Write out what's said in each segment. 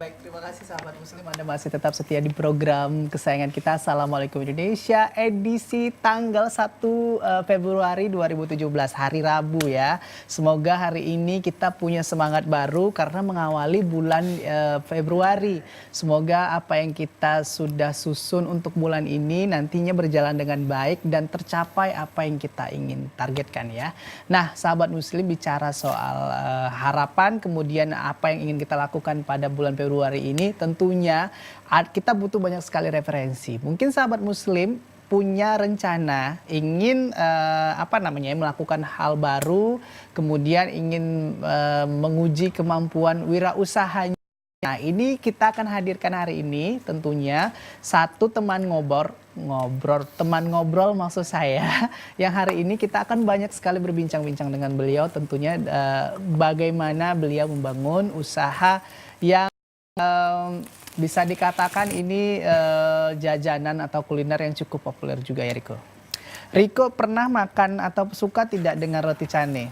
Baik, terima kasih sahabat muslim, Anda masih tetap setia di program kesayangan kita Assalamualaikum Indonesia edisi tanggal 1 Februari 2017 hari Rabu ya. Semoga hari ini kita punya semangat baru karena mengawali bulan Februari. Semoga apa yang kita sudah susun untuk bulan ini nantinya berjalan dengan baik dan tercapai apa yang kita ingin targetkan ya. Nah, sahabat muslim, bicara soal harapan kemudian apa yang ingin kita lakukan pada bulan Februari ini, tentunya kita butuh banyak sekali referensi. Mungkin sahabat muslim punya rencana ingin melakukan hal baru, kemudian ingin menguji kemampuan wirausahanya. Nah, ini kita akan hadirkan hari ini tentunya satu teman ngobrol maksud saya, yang hari ini kita akan banyak sekali berbincang-bincang dengan beliau, tentunya bagaimana beliau membangun usaha yang bisa dikatakan ini jajanan atau kuliner yang cukup populer juga ya, Riko. Riko pernah makan atau suka tidak dengan roti cane?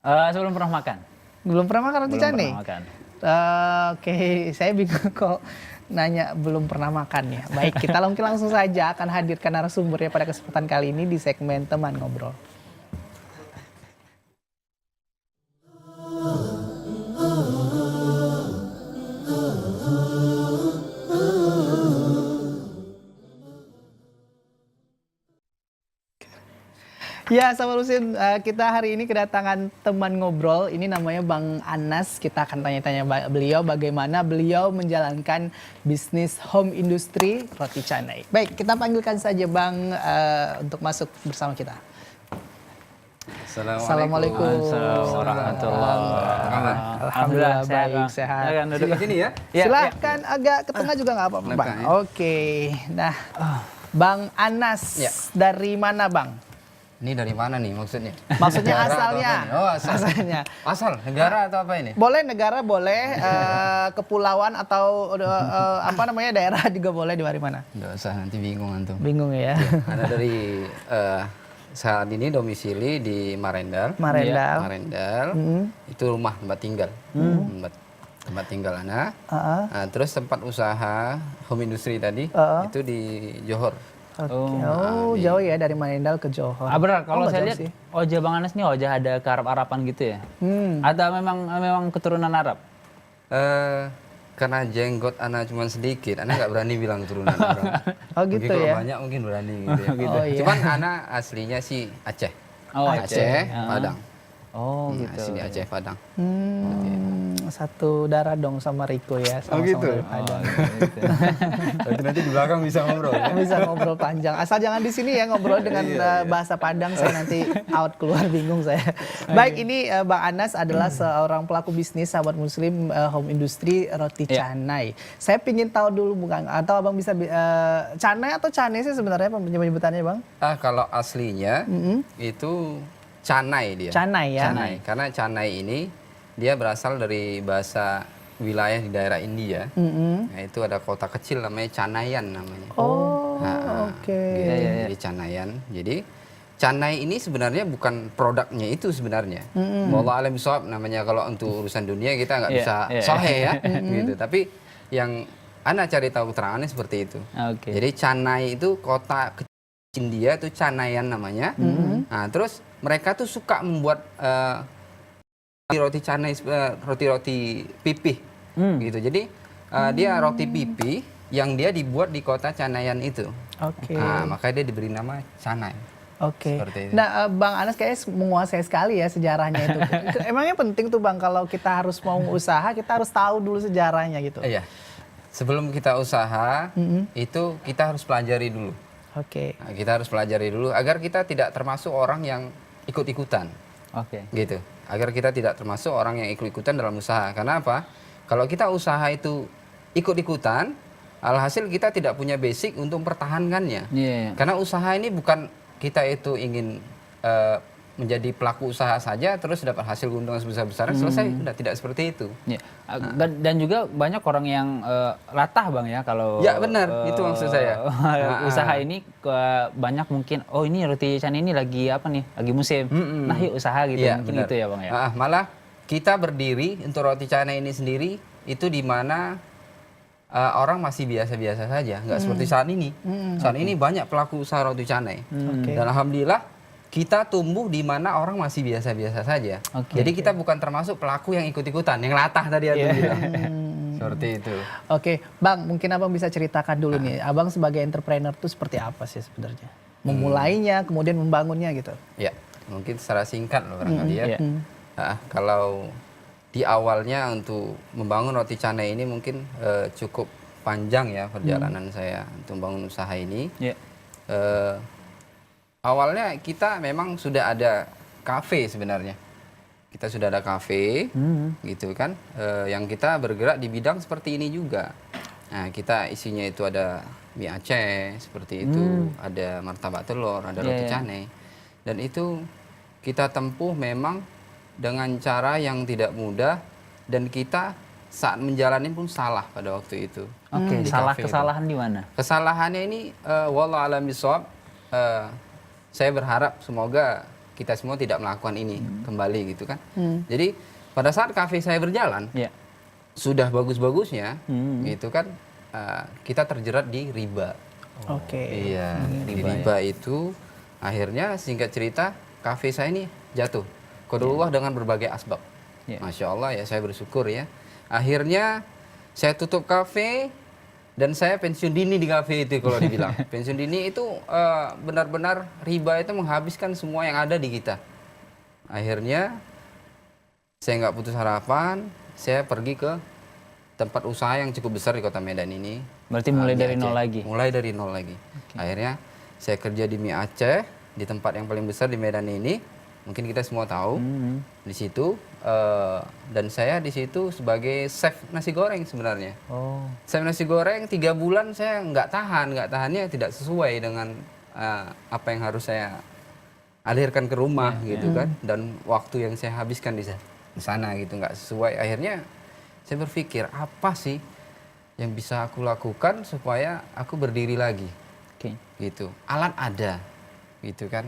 Sebelum pernah makan. Belum pernah makan roti cane? Belum pernah makan. Oke, saya bingung kok nanya belum pernah makan ya. Baik, kita mungkin langsung saja akan hadirkan narasumbernya pada kesempatan kali ini di segmen Teman Ngobrol. Ya, sahabat muslim, kita hari ini kedatangan teman ngobrol. Ini namanya Bang Anas. Kita akan tanya-tanya beliau bagaimana beliau menjalankan bisnis home industry roti canai. Baik, kita panggilkan saja Bang untuk masuk bersama kita. Assalamualaikum warahmatullahi wabarakatuh. Alhamdulillah baik, sehat. Di sini ya? Silakan agak ke tengah juga nggak apa-apa, Bang. Ya. Oke, nah Bang Anas Ya. dari mana, Bang? Ini dari mana nih maksudnya? Maksudnya Negara atau asalnya. apa nih? Oh, Asalnya. Asal negara atau apa ini? Boleh negara, boleh kepulauan atau daerah juga boleh, di mana? Nggak usah, nanti bingung antum. Bingung ya. Ada dari saat ini domisili di Marendal. Marendal. Marendal. Itu rumah tempat tinggal. Tempat tinggal anak. Nah, terus tempat usaha home industry tadi itu di Johor. Oke. Oh, jauh ya dari Marendal ke Johor. Benar, kalau nggak saya jauh lihat sih. wajah Bang Anas nih wajah ada kearab-arapan gitu ya. Atau memang keturunan Arab? Karena jenggot anak cuma sedikit, anak nggak berani bilang keturunan Arab. Oh gitu Mungkin kalau ya. banyak mungkin berani gitu ya. Oh, iya. Cuman anak aslinya sih Aceh. Oh, Aceh, Padang. Oh gitu. Asli Aceh, Padang. Satu darah dong sama Riko ya. Sama-sama gitu? dari Padang. Berarti nanti di belakang bisa ngobrol ya? Bisa ngobrol panjang. Asal jangan di sini ya ngobrol dengan bahasa Padang, saya nanti out keluar bingung saya. Baik, ini Bang Anas adalah seorang pelaku bisnis sahabat muslim home industry roti canai. Saya pingin tahu dulu Bang, atau Abang bisa canai atau cane sih sebenarnya penyebutannya Bang? Kalau aslinya itu canai dia. Canai ya. Canai. Karena canai ini dia berasal dari bahasa wilayah di daerah India. Nah, itu ada kota kecil namanya Canayan namanya. Oh, oke. Gitu. Jadi Canayan. Jadi canai ini sebenarnya bukan produknya itu sebenarnya. Wallahu a'lam bishawab namanya, kalau untuk urusan dunia kita nggak bisa sahih ya. Gitu. Tapi yang Ana cari tahu keterangannya seperti itu. Oke. Jadi Canai itu kota kecil India itu Canayan namanya. Nah, terus mereka tuh suka membuat roti canai, roti-roti pipih gitu. Jadi dia roti pipih yang dia dibuat di kota Canayan itu. Oke. Nah, makanya dia diberi nama canai. Oke. Seperti itu. Nah, Bang Anas kayaknya menguasai sekali ya sejarahnya itu. Emangnya penting tuh Bang, kalau kita harus mau usaha, kita harus tahu dulu sejarahnya gitu. Iya. Sebelum kita usaha, itu kita harus pelajari dulu. Oke. Nah, kita harus pelajari dulu agar kita tidak termasuk orang yang ikut-ikutan. Oke. Gitu. Agar kita tidak termasuk orang yang ikut-ikutan dalam usaha. Karena apa? Kalau kita usaha itu ikut-ikutan, alhasil kita tidak punya basic untuk mempertahankannya. Iya. Karena usaha ini bukan kita itu ingin menjadi pelaku usaha saja terus dapat hasil keuntungan sebesar-besarnya selesai, udah tidak seperti itu. Ya. Dan juga banyak orang yang latah Bang ya kalau Ya benar, itu maksud saya. Usaha ini banyak mungkin ini roti canai ini lagi apa nih? Lagi musim. Nah, yuk usaha gitu. Ya, mungkin benar. itu ya Bang ya. Malah kita berdiri untuk roti canai ini sendiri itu di mana orang masih biasa-biasa saja, nggak seperti saat ini. Saat ini banyak pelaku usaha roti canai. Dan alhamdulillah kita tumbuh di mana orang masih biasa-biasa saja. Jadi kita bukan termasuk pelaku yang ikut-ikutan, yang latah tadi Atu bilang. Seperti itu. Oke, Bang, mungkin Abang bisa ceritakan dulu nih, Abang sebagai entrepreneur tuh seperti apa sih sebenarnya? Memulainya, kemudian membangunnya gitu. Ya, mungkin secara singkat loh barangkali ya. Iya. Kalau di awalnya untuk membangun roti canai ini mungkin cukup panjang ya perjalanan saya untuk membangun usaha ini. Iya. Awalnya kita memang sudah ada kafe sebenarnya. Kita sudah ada kafe, gitu kan, yang kita bergerak di bidang seperti ini juga. Nah, kita isinya itu ada mie Aceh seperti itu, ada martabak telur, ada roti canai, dan itu kita tempuh memang dengan cara yang tidak mudah dan kita saat menjalani pun salah pada waktu itu. Oke, Di salah kafe kesalahan di mana? Kesalahannya ini wallahu a'lam bishawab, saya berharap semoga kita semua tidak melakukan ini kembali gitu kan. Jadi pada saat kafe saya berjalan sudah bagus-bagusnya gitu kan, kita terjerat di riba. Oke. Iya, di riba itu akhirnya singkat cerita kafe saya ini jatuh qadarullah dengan berbagai asbab. Masya Allah ya, saya bersyukur ya. Akhirnya saya tutup kafe dan saya pensiun dini di kafe itu kalau dibilang. Pensiun dini itu benar-benar riba itu menghabiskan semua yang ada di kita. Akhirnya saya nggak putus harapan, saya pergi ke tempat usaha yang cukup besar di Kota Medan ini. Berarti mulai dari nol lagi? Mulai dari nol lagi. Akhirnya saya kerja di Mie Aceh, di tempat yang paling besar di Medan ini. Mungkin kita semua tahu di situ, dan saya di situ sebagai chef nasi goreng sebenarnya. Chef nasi goreng 3 bulan saya nggak tahannya tidak sesuai dengan apa yang harus saya alirkan ke rumah gitu kan, dan waktu yang saya habiskan di sana gitu nggak sesuai. Akhirnya saya berpikir apa sih yang bisa aku lakukan supaya aku berdiri lagi, gitu. Alat ada, gitu kan.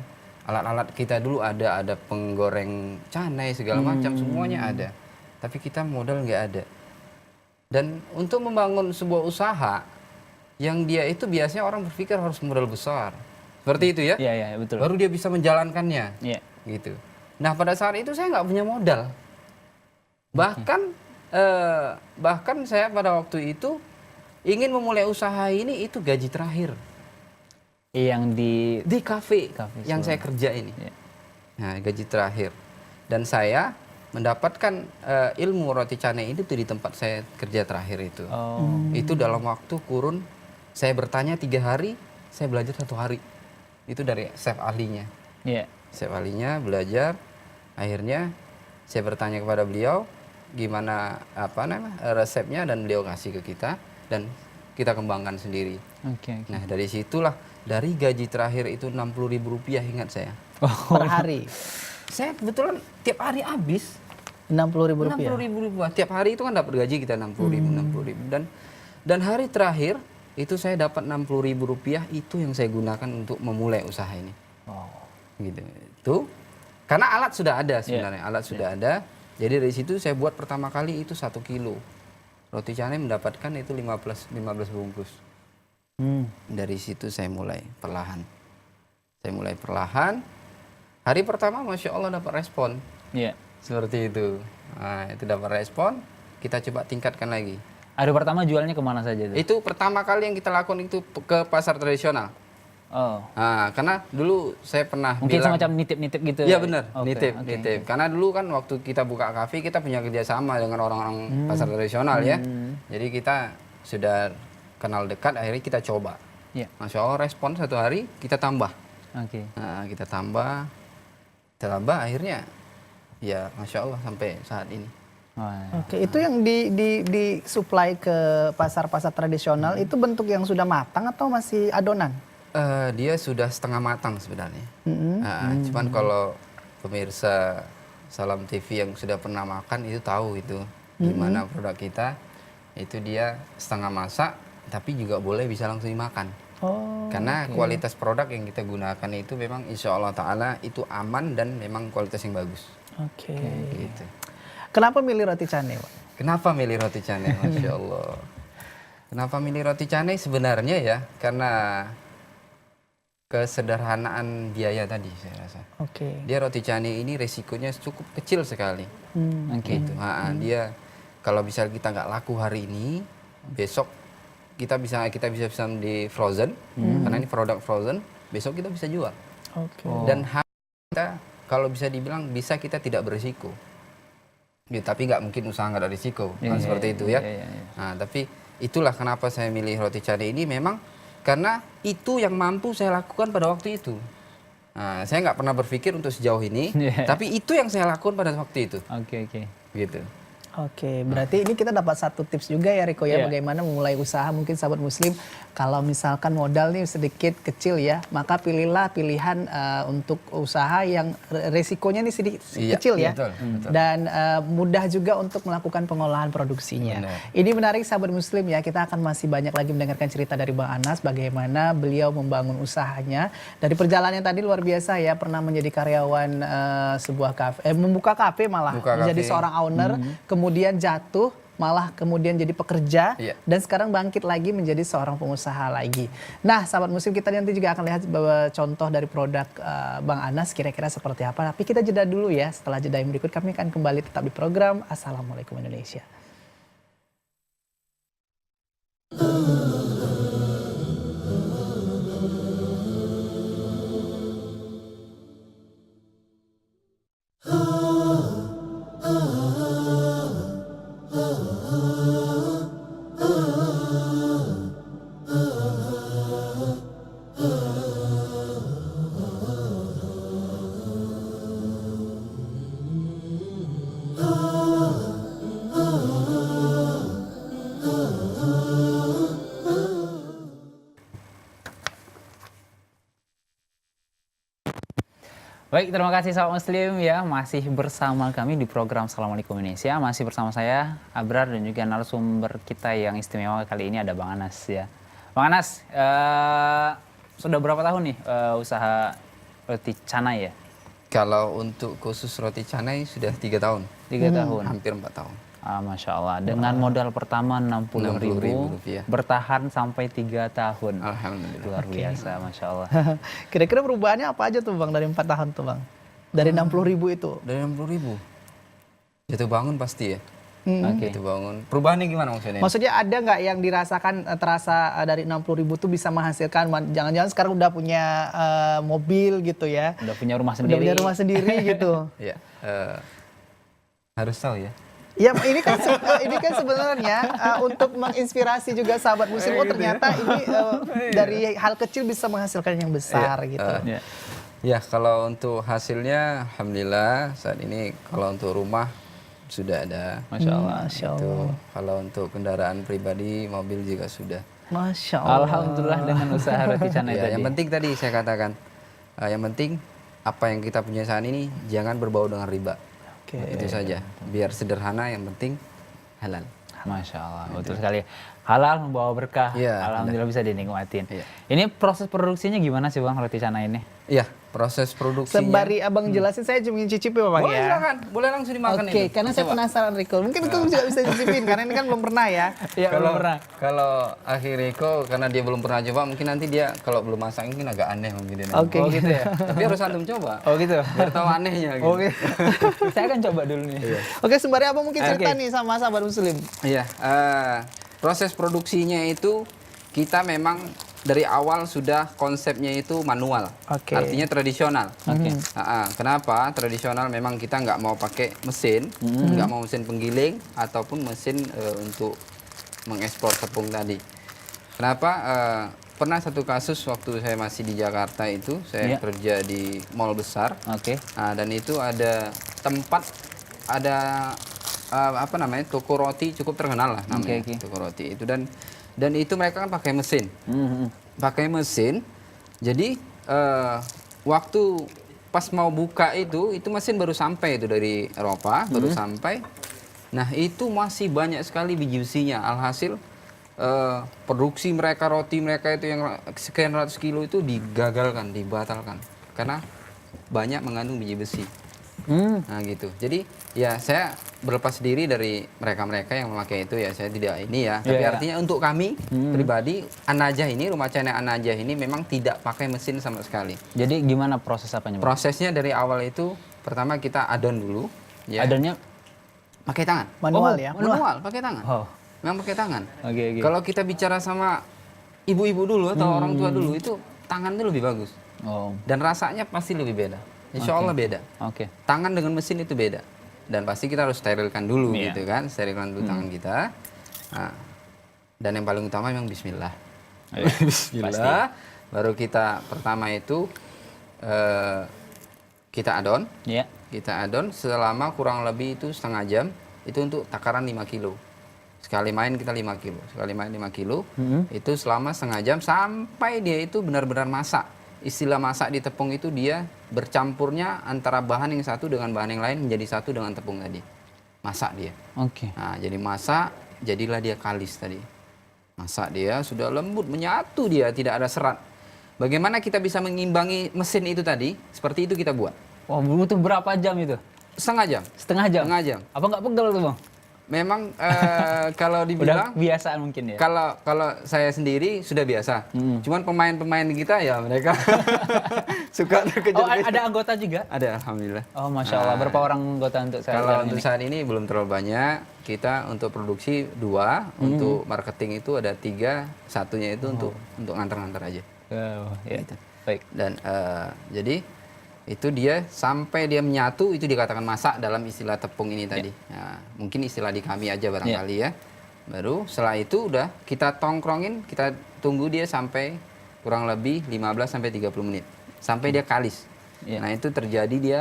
Alat-alat kita dulu ada penggoreng canai segala macam, semuanya ada. Tapi kita modal nggak ada. Dan untuk membangun sebuah usaha yang dia itu biasanya orang berpikir harus modal besar. Seperti itu ya? Iya, betul. Baru dia bisa menjalankannya. Iya. Gitu. Nah, pada saat itu saya nggak punya modal. Bahkan saya pada waktu itu ingin memulai usaha ini itu gaji terakhir. Yang di kafe yang saya kerja ini. Nah, gaji terakhir. Dan saya mendapatkan ilmu roti canai itu di tempat saya kerja terakhir itu. Itu dalam waktu kurun saya bertanya 3 hari, saya belajar 1 hari. Itu dari chef ahlinya. Chef ahlinya belajar. Akhirnya saya bertanya kepada beliau gimana resepnya, dan beliau kasih ke kita dan kita kembangkan sendiri. Nah, dari situlah, dari gaji terakhir itu Rp60.000 ingat saya. Per hari? Saya kebetulan tiap hari habis. Rp60.000? Rp60.000. Tiap hari itu kan dapat gaji kita Rp60.000. Dan hari terakhir itu saya dapat Rp60.000, itu yang saya gunakan untuk memulai usaha ini. Gitu. Itu karena alat sudah ada sebenarnya. Alat sudah ada. Jadi dari situ saya buat pertama kali itu 1 kilo. Roti canai mendapatkan itu 15 bungkus. Dari situ saya mulai perlahan. Hari pertama Masya Allah dapat respon. Seperti itu. Nah, itu dapat respon, kita coba tingkatkan lagi. Hari pertama jualnya kemana saja itu? Itu pertama kali yang kita lakukan itu ke pasar tradisional. Nah, karena dulu saya pernah mungkin bilang, semacam nitip-nitip gitu. Iya benar, nitip. Karena dulu kan waktu kita buka kafe kita punya kerjasama dengan orang-orang pasar tradisional ya. Jadi kita sudah kenal dekat, akhirnya kita coba. Masya Allah respon 1 hari kita tambah. Nah, kita tambah, akhirnya ya Masya Allah sampai saat ini. Wah. Oke, itu yang di supply ke pasar-pasar tradisional itu bentuk yang sudah matang atau masih adonan? Dia sudah setengah matang sebenarnya. Cuman kalau pemirsa Salam TV yang sudah pernah makan itu tahu itu gimana produk kita. Itu dia setengah masak, tapi juga boleh bisa langsung dimakan. Oh. Karena kualitas produk yang kita gunakan itu memang insya Allah Ta'ala itu aman dan memang kualitas yang bagus. Oke. Gitu. Kenapa milih roti canai, Pak? Kenapa milih roti canai? Masya Allah. Kenapa milih roti canai? Sebenarnya ya karena kesederhanaan biaya tadi saya rasa. Oke. Dia roti canai ini resikonya cukup kecil sekali. Oke. Gitu. Dia kalau bisa kita nggak laku hari ini, besok kita bisa pesan di frozen karena ini produk frozen. Besok kita bisa jual. Oke. Dan kita kalau bisa dibilang bisa kita tidak berisiko. Ya, tapi nggak mungkin usaha nggak ada risiko kan seperti itu ya. Nah, tapi itulah kenapa saya milih roti canai ini memang karena itu yang mampu saya lakukan pada waktu itu. Nah, saya nggak pernah berpikir untuk sejauh ini, tapi itu yang saya lakukan pada waktu itu. Oke. Gitu. Oke, berarti ini kita dapat satu tips juga ya Riko ya, bagaimana memulai usaha. Mungkin sahabat muslim kalau misalkan modal nih sedikit kecil ya, maka pilihlah pilihan untuk usaha yang resikonya nih sedikit kecil ya. Betul. Dan mudah juga untuk melakukan pengolahan produksinya. Benar. Ini menarik sahabat muslim ya, kita akan masih banyak lagi mendengarkan cerita dari Bang Anas bagaimana beliau membangun usahanya. Dari perjalanannya tadi luar biasa ya, pernah menjadi karyawan sebuah kafe, membuka kafe malah, menjadi seorang owner, kemudian jatuh, malah kemudian jadi pekerja, dan sekarang bangkit lagi menjadi seorang pengusaha lagi. Nah, sahabat muslim, kita nanti juga akan lihat beberapa contoh dari produk Bang Anas kira-kira seperti apa. Tapi kita jeda dulu ya, setelah jeda yang berikut kami akan kembali tetap di program Assalamualaikum Indonesia. Baik, terima kasih sahabat muslim ya, masih bersama kami di program Assalamualaikum Indonesia. Masih bersama saya Abrar dan juga narasumber kita yang istimewa kali ini ada Bang Anas ya. Bang Anas, sudah berapa tahun nih usaha roti canai ya? Kalau untuk khusus roti canai sudah 3 tahun. 3 tahun. Hampir 4 tahun. Masya Allah, dengan modal pertama 60.000 rupiah. bertahan sampai 3 tahun. Alhamdulillah. Luar biasa, Masya Allah. Kira-kira perubahannya apa aja tuh Bang dari 4 tahun tuh Bang? Dari 60.000 itu? Dari 60.000. Jatuh bangun pasti ya. Oke. Jatuh bangun. Perubahannya gimana maksudnya? Maksudnya ada nggak yang dirasakan terasa dari 60.000 tuh bisa menghasilkan? Jangan-jangan sekarang udah punya mobil gitu ya? Udah punya rumah Udah sendiri. punya rumah sendiri gitu? Ya, harus tahu ya. Ya ini kan sebenarnya untuk menginspirasi juga sahabat muslim. Oh ternyata ini dari hal kecil bisa menghasilkan yang besar gitu. Ya kalau untuk hasilnya, alhamdulillah saat ini kalau untuk rumah sudah ada. Masya Allah. Masya Itu Allah. kalau untuk kendaraan pribadi, mobil juga sudah. Masya Allah. Alhamdulillah dengan usaha roti canai Ya, tadi. yang penting tadi saya katakan, yang penting apa yang kita punya saat ini jangan berbau dengan riba. Oke. Itu saja. Biar sederhana, yang penting halal. Masya Allah, betul sekali. Halal membawa berkah. Iya, Alhamdulillah bisa dinikmatin. Iya. Ini proses produksinya gimana sih Bang roti canai ini? Iya, proses produksinya. Sembari abang jelasin saya cuma cicipin Bang Boleh ya. silakan, boleh langsung dimakan Oke, itu. karena saya penasaran Riko. Mungkin Riko juga bisa cicipin karena ini kan belum pernah ya. Iya, belum pernah. Kalau akhir Riko karena dia belum pernah coba, mungkin nanti dia kalau belum masak mungkin agak aneh mungkin dia. Oke. Oh gitu ya? Tapi harus antum coba. Oh gitu? Biar tahu anehnya gitu. Oke. Saya akan coba dulu nih. Oke, sembari abang mungkin cerita Oke. nih sama sahabat muslim. Iya, proses produksinya itu kita memang dari awal sudah konsepnya itu manual, Oke. artinya tradisional. Oke. Kenapa? Tradisional memang kita nggak mau pakai mesin, nggak mau mesin penggiling ataupun mesin untuk mengekspor tepung tadi. Kenapa? Pernah satu kasus waktu saya masih di Jakarta itu, saya Iya. kerja di mall besar. Oke. Dan itu ada tempat, ada apa namanya, toko roti cukup terkenal lah namanya, toko roti itu, dan itu mereka kan pakai mesin. Pakai mesin. Jadi waktu pas mau buka itu mesin baru sampai itu dari Eropa, baru sampai. Nah, itu masih banyak sekali biji besinya. Alhasil produksi mereka, roti mereka itu yang sekian ratus kilo itu digagalkan, dibatalkan karena banyak mengandung biji besi. Nah gitu. Jadi ya saya berlepas diri dari mereka-mereka yang memakai itu ya. Saya tidak ini ya. Tapi artinya untuk kami pribadi, An-Najah ini, rumah canai An-Najah ini memang tidak pakai mesin sama sekali. Jadi gimana proses apanya? Prosesnya dari awal itu pertama kita adon dulu. Ya. Adonnya pakai tangan. Manual ya? Manual, pakai tangan. Memang pakai tangan. Kalau kita bicara sama ibu-ibu dulu atau orang tua dulu, itu tangan itu lebih bagus. Dan rasanya pasti lebih beda. Insya Allah beda. Tangan dengan mesin itu beda. Dan pasti kita harus sterilkan dulu gitu kan. Sterilkan dulu tangan kita. Nah, dan yang paling utama memang bismillah. Bismillah. Baru kita pertama itu kita adon. Kita adon selama kurang lebih itu setengah jam. Itu untuk takaran 5 kilo. Sekali main kita 5 kilo. Sekali main 5 kilo. Itu selama setengah jam sampai dia itu benar-benar masak. Istilah masak di tepung itu dia bercampurnya antara bahan yang satu dengan bahan yang lain menjadi satu dengan tepung tadi. Masak dia. Nah, jadi masak, jadilah dia kalis tadi. Masak dia sudah lembut, menyatu dia, tidak ada serat. Bagaimana kita bisa mengimbangi mesin itu tadi? Seperti itu kita buat. Butuh berapa jam itu? Setengah jam. Setengah jam? Setengah jam. Apa nggak pegel tuh, Bang? Memang kalau dibilang udah biasaan mungkin ya. Kalau saya sendiri sudah biasa. Cuman pemain-pemain kita ya mereka suka terkejut. Ada anggota juga? Ada, alhamdulillah. Masya Allah. Berapa orang anggota untuk saat kalau untuk saat ini belum terlalu banyak. Kita untuk produksi 2, untuk marketing itu ada 3, satunya itu untuk nganter-nganter aja. Gitu. Baik. Dan jadi itu dia sampai dia menyatu itu dikatakan masak dalam istilah tepung ini tadi. Nah, mungkin istilah di kami aja barangkali ya. Baru setelah itu udah kita tongkrongin, kita tunggu dia sampai kurang lebih 15 sampai 30 menit sampai dia kalis. Nah, itu terjadi dia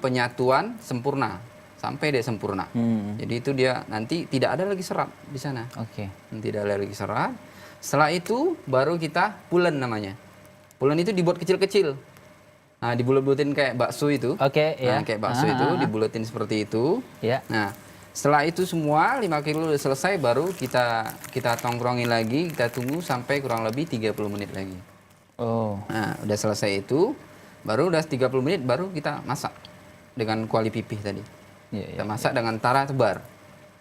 penyatuan sempurna sampai dia sempurna. Jadi itu dia nanti tidak ada lagi serat di sana. Tidak ada lagi serat. Setelah itu baru kita pulen namanya. Pulen itu dibuat kecil-kecil. Nah, dibulet-buletin kayak bakso itu. Nah, kayak bakso itu dibuletin seperti itu. Nah, setelah itu semua 5 kilo udah selesai, baru kita tongkrongin lagi, kita tunggu sampai kurang lebih 30 menit lagi. Nah, udah selesai itu, baru udah 30 menit baru kita masak dengan kuali pipih tadi. Kita masak dengan cara tebar.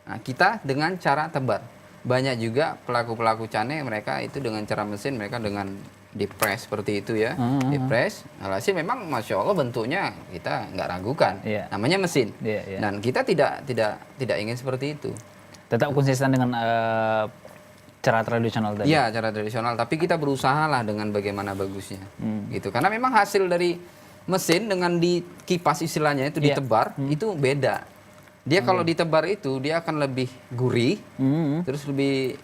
Nah, kita dengan cara tebar. Banyak juga pelaku-pelaku cane mereka itu dengan cara mesin, mereka dengan dipres seperti itu ya, dipres. Alhasil memang masya Allah bentuknya kita nggak ragukan, namanya mesin. Dan kita tidak ingin seperti itu. Tetap konsisten dengan cara tradisional tadi. Iya, cara tradisional. Tapi kita berusaha lah dengan bagaimana bagusnya, gitu. Karena memang hasil dari mesin dengan dikipas istilahnya itu ditebar itu beda. Dia kalau ditebar itu dia akan lebih gurih, terus lebih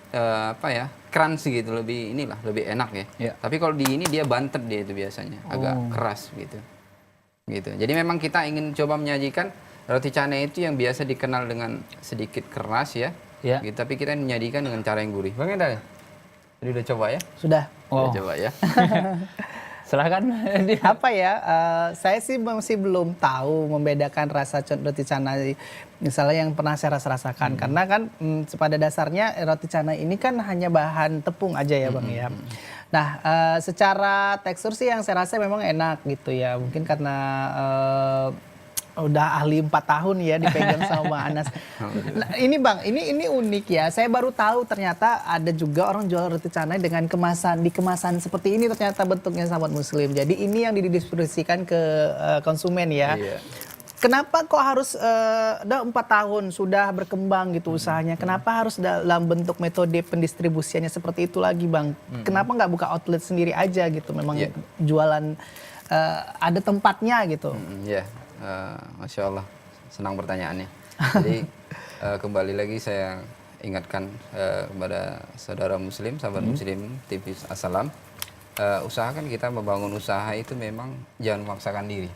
crunchy gitu, lebih lebih enak ya. Tapi kalau di ini dia bantet dia itu biasanya, agak keras gitu. Jadi memang kita ingin coba menyajikan roti canai itu yang biasa dikenal dengan sedikit keras ya. Gitu, tapi kita menyajikan dengan cara yang gurih. Bang Enda, tadi udah coba ya? Sudah. Udah coba ya. Silahkan. Apa ya, saya sih masih belum tahu membedakan rasa roti canai misalnya yang pernah saya rasakan. Karena kan pada dasarnya roti canai ini kan hanya bahan tepung aja ya Bang ya. Nah, secara tekstur sih yang saya rasa memang enak gitu ya. Mungkin karena udah ahli 4 tahun ya dipegang sama Bang Anas. Nah, ini Bang, ini unik ya. Saya baru tahu ternyata ada juga orang jual roti canai dengan kemasan seperti ini, ternyata bentuknya sahabat muslim. Jadi ini yang didistribusikan ke konsumen ya. Kenapa kok harus udah 4 tahun sudah berkembang gitu usahanya? Kenapa harus dalam bentuk metode pendistribusiannya seperti itu lagi Bang? Kenapa nggak buka outlet sendiri aja gitu? Memang jualan ada tempatnya gitu. Masya Allah, senang pertanyaannya. Jadi kembali lagi saya ingatkan kepada saudara muslim, sahabat muslim TV Assalam, usahakan kita membangun usaha itu memang jangan memaksakan diri,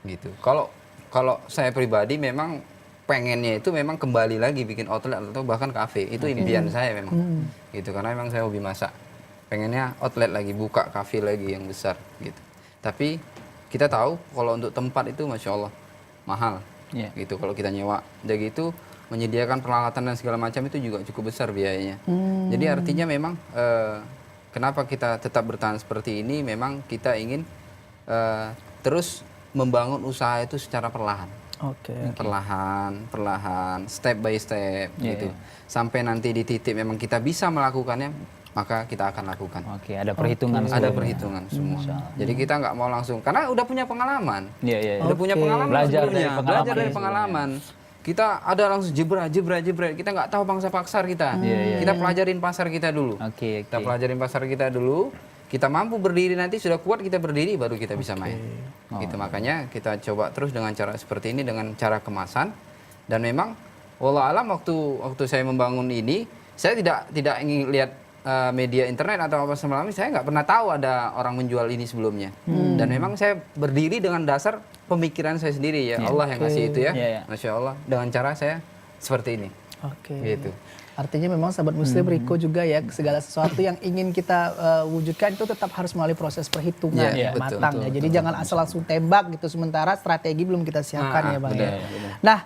gitu. Kalau saya pribadi memang pengennya itu memang kembali lagi bikin outlet atau bahkan kafe. Itu impian saya memang. Gitu, karena memang saya hobi masak. Pengennya outlet lagi, buka kafe lagi yang besar gitu. Tapi kita tahu kalau untuk tempat itu Masya Allah mahal. Gitu, kalau kita nyewa. Jadi itu menyediakan peralatan dan segala macam itu juga cukup besar biayanya. Jadi artinya memang kenapa kita tetap bertahan seperti ini, memang kita ingin terus membangun usaha itu secara perlahan. Perlahan, step by step gitu. Sampai nanti di titik memang kita bisa melakukannya, maka kita akan lakukan. Ada perhitungan. Ada perhitungan semua. Jadi kita nggak mau langsung, karena udah punya pengalaman. Udah punya pengalaman belajar dari pengalaman. Kita ada langsung jebret. Kita nggak tahu pangsa pasar kita. Kita pelajarin pasar kita dulu. Kita pelajarin pasar kita dulu. Kita mampu berdiri, nanti sudah kuat kita berdiri, baru kita bisa main. Gitu, makanya kita coba terus dengan cara seperti ini, dengan cara kemasan. Dan memang wallah alam waktu saya membangun ini, saya tidak ingin lihat media internet atau apa semacamnya. Saya nggak pernah tahu ada orang menjual ini sebelumnya. Dan memang saya berdiri dengan dasar pemikiran saya sendiri ya. Allah yang kasih itu ya. Masya Allah, dengan cara saya seperti ini. Gitu. Artinya memang sahabat muslim Riko juga ya, segala sesuatu yang ingin kita wujudkan itu tetap harus melalui proses perhitungan matang ya. Jadi jangan asal langsung tembak gitu, sementara strategi belum kita siapkan ya Bang. Nah,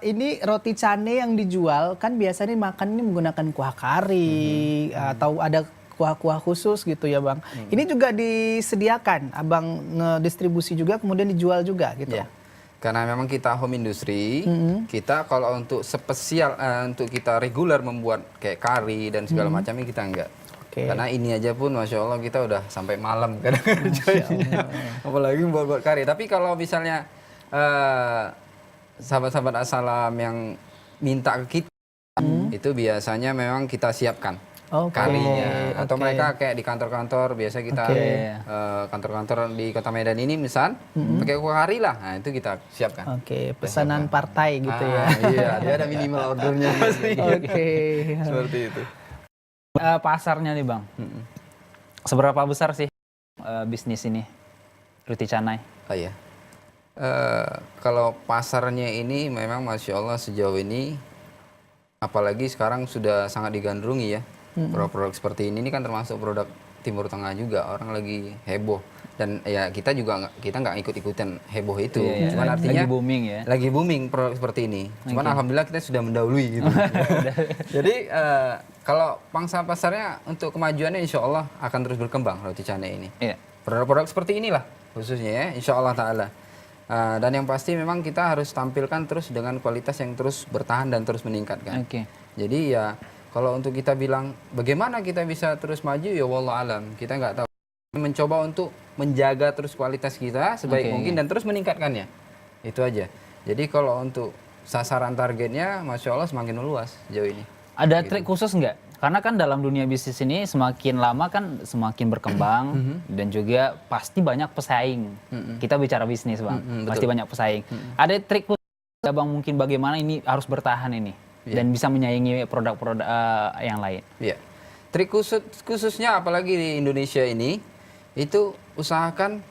ini roti cane yang dijual kan biasanya makan ini menggunakan kuah kari atau ada kuah-kuah khusus gitu ya Bang. Ini juga disediakan, Abang ngedistribusi juga kemudian dijual juga gitu. Karena memang kita home industry, kita kalau untuk spesial, untuk kita reguler membuat kayak kari dan segala macamnya kita enggak. Karena ini aja pun Masya Allah kita udah sampai malam kadang-kadang. Apalagi buat kari. Tapi kalau misalnya sahabat-sahabat Assalam yang minta ke kita, itu biasanya memang kita siapkan. Karinya atau mereka kayak di kantor-kantor biasa kita kantor-kantor di Kota Medan ini misal pakai kuah kari lah, nah itu kita siapkan. Pesanan partai gitu ya. Iya, dia ada minimal ordernya. Seperti itu. Pasarnya nih Bang, seberapa besar sih bisnis ini roti canai? Kalau pasarnya ini memang Masya Allah sejauh ini, apalagi sekarang sudah sangat digandrungi ya. Produk-produk seperti ini kan termasuk produk Timur Tengah juga, orang lagi heboh, dan ya kita juga nggak ikut-ikutan heboh itu. Cuman artinya lagi booming produk seperti ini. Cuman alhamdulillah kita sudah mendahului gitu. Jadi kalau pangsa pasarnya untuk kemajuannya insya Allah akan terus berkembang roti canai ini. Produk-produk seperti inilah khususnya ya, insya Allah Ta'ala. Dan yang pasti memang kita harus tampilkan terus dengan kualitas yang terus bertahan dan terus meningkatkan. Jadi ya kalau untuk kita bilang bagaimana kita bisa terus maju, ya wallah alam, kita nggak tahu. Mencoba untuk menjaga terus kualitas kita sebaik mungkin dan terus meningkatkannya. Itu aja. Jadi kalau untuk sasaran targetnya, Masya Allah semakin meluas sejauh ini. Ada trik khusus nggak? Karena kan dalam dunia bisnis ini semakin lama kan semakin berkembang dan juga pasti banyak pesaing. Kita bicara bisnis Bang, pasti banyak pesaing. Ada trik khusus Bang mungkin bagaimana ini harus bertahan ini? Dan bisa menyaingi produk-produk yang lain. Trik khususnya apalagi di Indonesia ini, itu usahakan,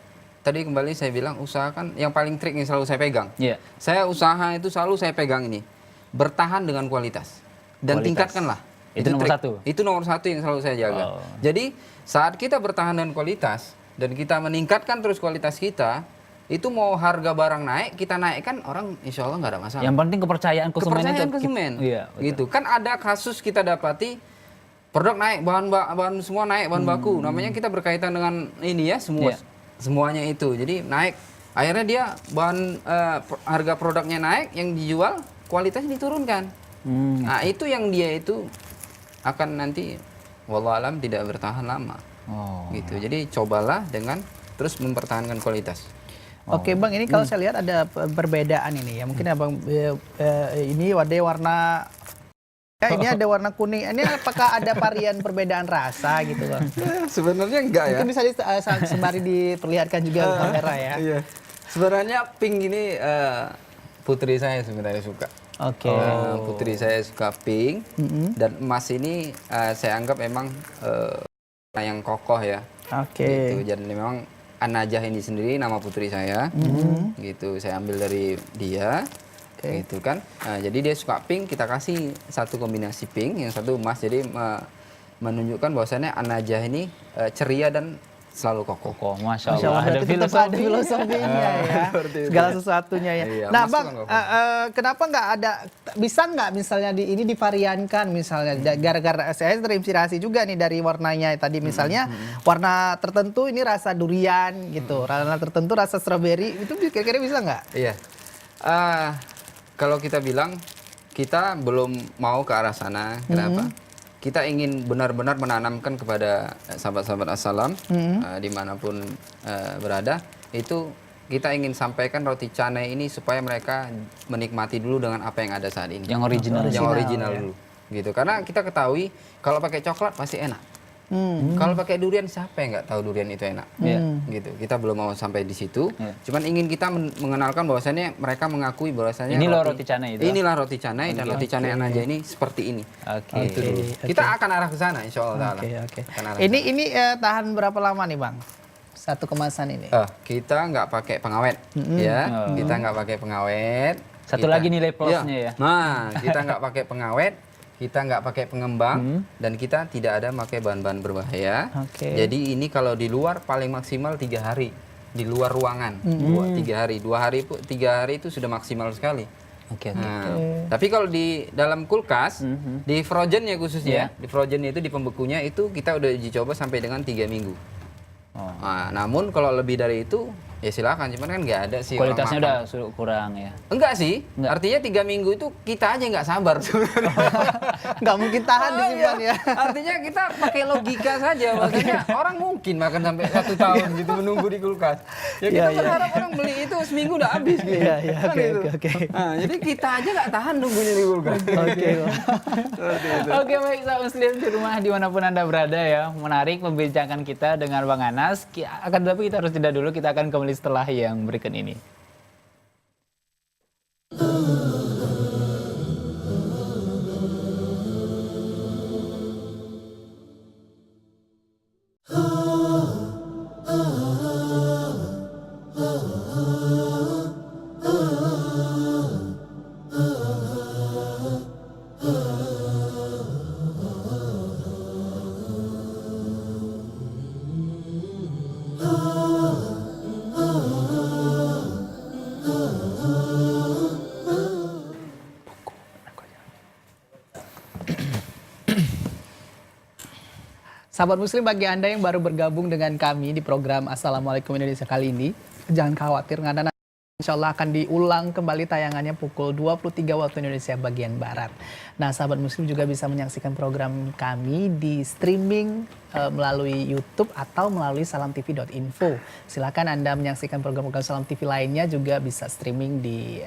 tadi kembali saya bilang usahakan yang paling trik yang selalu saya pegang. Saya usaha itu selalu saya pegang ini, bertahan dengan kualitas dan tingkatkanlah. Itu nomor satu. Itu nomor satu yang selalu saya jaga. Jadi saat kita bertahan dengan kualitas dan kita meningkatkan terus kualitas kita, itu mau harga barang naik, kita naikkan, orang insya Allah nggak ada masalah. Yang penting kepercayaan konsumen. Kepercayaan konsumen. Gitu. Kan ada kasus kita dapati produk naik, bahan semua naik, bahan baku. Namanya kita berkaitan dengan ini ya, semuanya itu. Jadi naik. Akhirnya dia harga produknya naik, yang dijual kualitasnya diturunkan. Nah itu yang dia itu akan nanti wallahualam tidak bertahan lama. Gitu. Jadi cobalah dengan terus mempertahankan kualitas. Oke Bang, ini kalau saya lihat ada perbedaan ini ya. Mungkin Abang ini warna ini ada warna kuning. Ini apakah ada varian perbedaan rasa gitu Bang? Sebenarnya enggak ya. Mungkin bisa sembari diperlihatkan juga ke kamera ya. Sebenarnya pink ini putri saya sebenarnya suka. Putri saya suka pink. Dan emas ini saya anggap memang yang kokoh ya. Gitu. Jadi memang An-Najah ini sendiri nama putri saya, gitu. Saya ambil dari dia. gitu kan. Nah, jadi dia suka pink, kita kasih satu kombinasi pink, yang satu emas, jadi menunjukkan bahwasannya An-Najah ini ceria dan selalu kokoh. Kok, Masya Masya Allah, Allah, ada berarti tetap ada filosofinya ya, segala sesuatunya ya. Iya, Nah emas Bang, kan kokoh. kenapa nggak ada, bisa nggak misalnya ini divariankan misalnya, gara-gara saya terinspirasi juga nih dari warnanya tadi, misalnya warna tertentu ini rasa durian gitu, warna tertentu rasa strawberry, itu kira-kira bisa nggak? Iya. Kalau kita bilang kita belum mau ke arah sana, kenapa? Kita ingin benar-benar menanamkan kepada sahabat-sahabat Assalam dimanapun berada, itu kita ingin sampaikan roti canai ini supaya mereka menikmati dulu dengan apa yang ada saat ini. Yang original. Yang original ya. dulu, gitu. Karena kita ketahui kalau pakai coklat pasti enak. Kalau pakai durian, siapa yang nggak tahu durian itu enak? Gitu. Kita belum mau sampai di situ. Cuman ingin kita mengenalkan bahwasannya mereka mengakui bahwasannya Ini loh roti canai itu. inilah roti canai, dan roti canai An-Najah ini seperti ini. Oke. Itu dulu. Kita akan arah ke sana, insya Allah. Oke. Akan arah Ini tahan berapa lama nih Bang? Satu kemasan ini? kita nggak pakai pengawet, ya. Kita nggak pakai pengawet. Satu lagi nilai plusnya ya. Nah, kita nggak pakai pengawet, kita nggak pakai pengembang, dan kita tidak ada pakai bahan-bahan berbahaya. Oke. Jadi ini kalau di luar paling maksimal 3 hari, di luar ruangan. 3 hari, 3 hari itu sudah maksimal sekali. Oke. Nah, tapi kalau di dalam kulkas, di frozennya khususnya, di frozen itu di pembekunya itu kita udah uji coba sampai dengan 3 minggu. Nah, namun kalau lebih dari itu ya silakan, cuman kan nggak ada sih Kualitasnya orang udah kurang ya. enggak sih, artinya 3 minggu itu kita aja nggak sabar sebenarnya. Nggak mungkin tahan disimpan ya. Artinya kita pakai logika saja, maksudnya orang mungkin makan sampai 1 tahun gitu menunggu di kulkas. Ya kita berharap orang beli itu seminggu udah habis gitu. Iya, Kan oke, itu. oke. Nah, jadi kita aja nggak tahan nunggunya di kulkas. Oke. Oke, baik sahabat muslim di rumah dimanapun Anda berada ya. Menarik pembicaraan kita dengan Bang Anas. Akan tetapi kita harus jeda dulu, kita akan kembali setelah yang berikut ini. Sahabat muslim, bagi Anda yang baru bergabung dengan kami di program Assalamualaikum Indonesia kali ini, jangan khawatir, karena insya Allah akan diulang kembali tayangannya pukul 23 waktu Indonesia bagian Barat. Nah, sahabat muslim juga bisa menyaksikan program kami di streaming melalui YouTube atau melalui salamtv.info. Silakan Anda menyaksikan program-program Salam TV lainnya juga bisa streaming di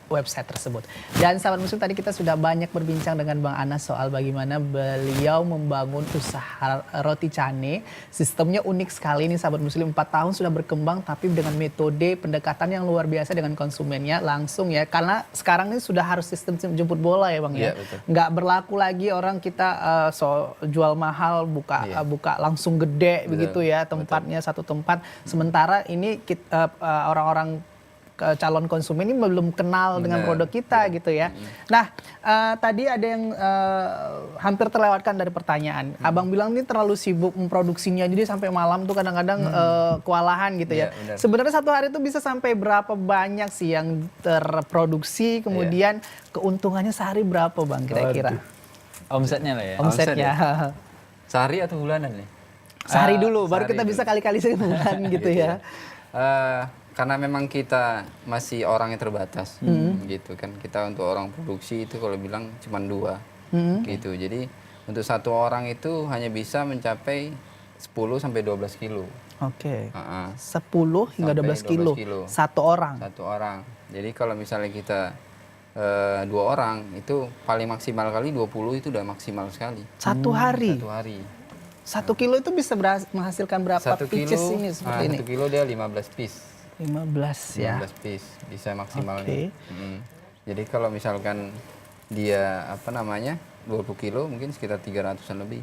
website tersebut. Dan sahabat muslim, tadi kita sudah banyak berbincang dengan Bang Anas soal bagaimana beliau membangun usaha roti canai. Sistemnya unik sekali nih sahabat muslim, 4 tahun sudah berkembang tapi dengan metode pendekatan yang luar biasa dengan konsumennya langsung ya. Karena sekarang ini sudah harus sistem jemput bola ya Bang ya. Betul. Nggak berlaku lagi orang kita jual mahal buka langsung gede begitu ya tempatnya, satu tempat. Sementara ini orang-orang calon konsumen ini belum kenal dengan produk kita gitu ya. Nah, tadi ada yang hampir terlewatkan dari pertanyaan. Abang bilang ini terlalu sibuk memproduksinya, jadi sampai malam tuh kadang-kadang kewalahan gitu ya. Sebenarnya satu hari itu bisa sampai berapa banyak sih yang terproduksi, kemudian keuntungannya sehari berapa Bang kira-kira? Omsetnya lah ya. Omsetnya. Sehari atau bulanan nih? Sehari dulu, baru sehari kita dulu. bisa kali-kali sebulan gitu ya. Karena memang kita masih orang yang terbatas, gitu kan. Kita untuk orang produksi itu kalau bilang cuma 2, gitu. Jadi untuk satu orang itu hanya bisa mencapai 10 sampai 12 kilo. Oke. 10 hingga Sampai 12 kilo. 12 kilo. Satu orang. Satu orang. Jadi kalau misalnya kita 2 orang itu paling maksimal kali 20 itu udah maksimal sekali. Satu hari. Satu hari. 1 kilo itu bisa menghasilkan berapa 1 pieces kilo, ini seperti ini? 1 kilo dia 15 piece. 15 ya. 15 piece bisa maksimalnya. Oke. Jadi kalau misalkan dia 20 kilo mungkin sekitar 300-an lebih.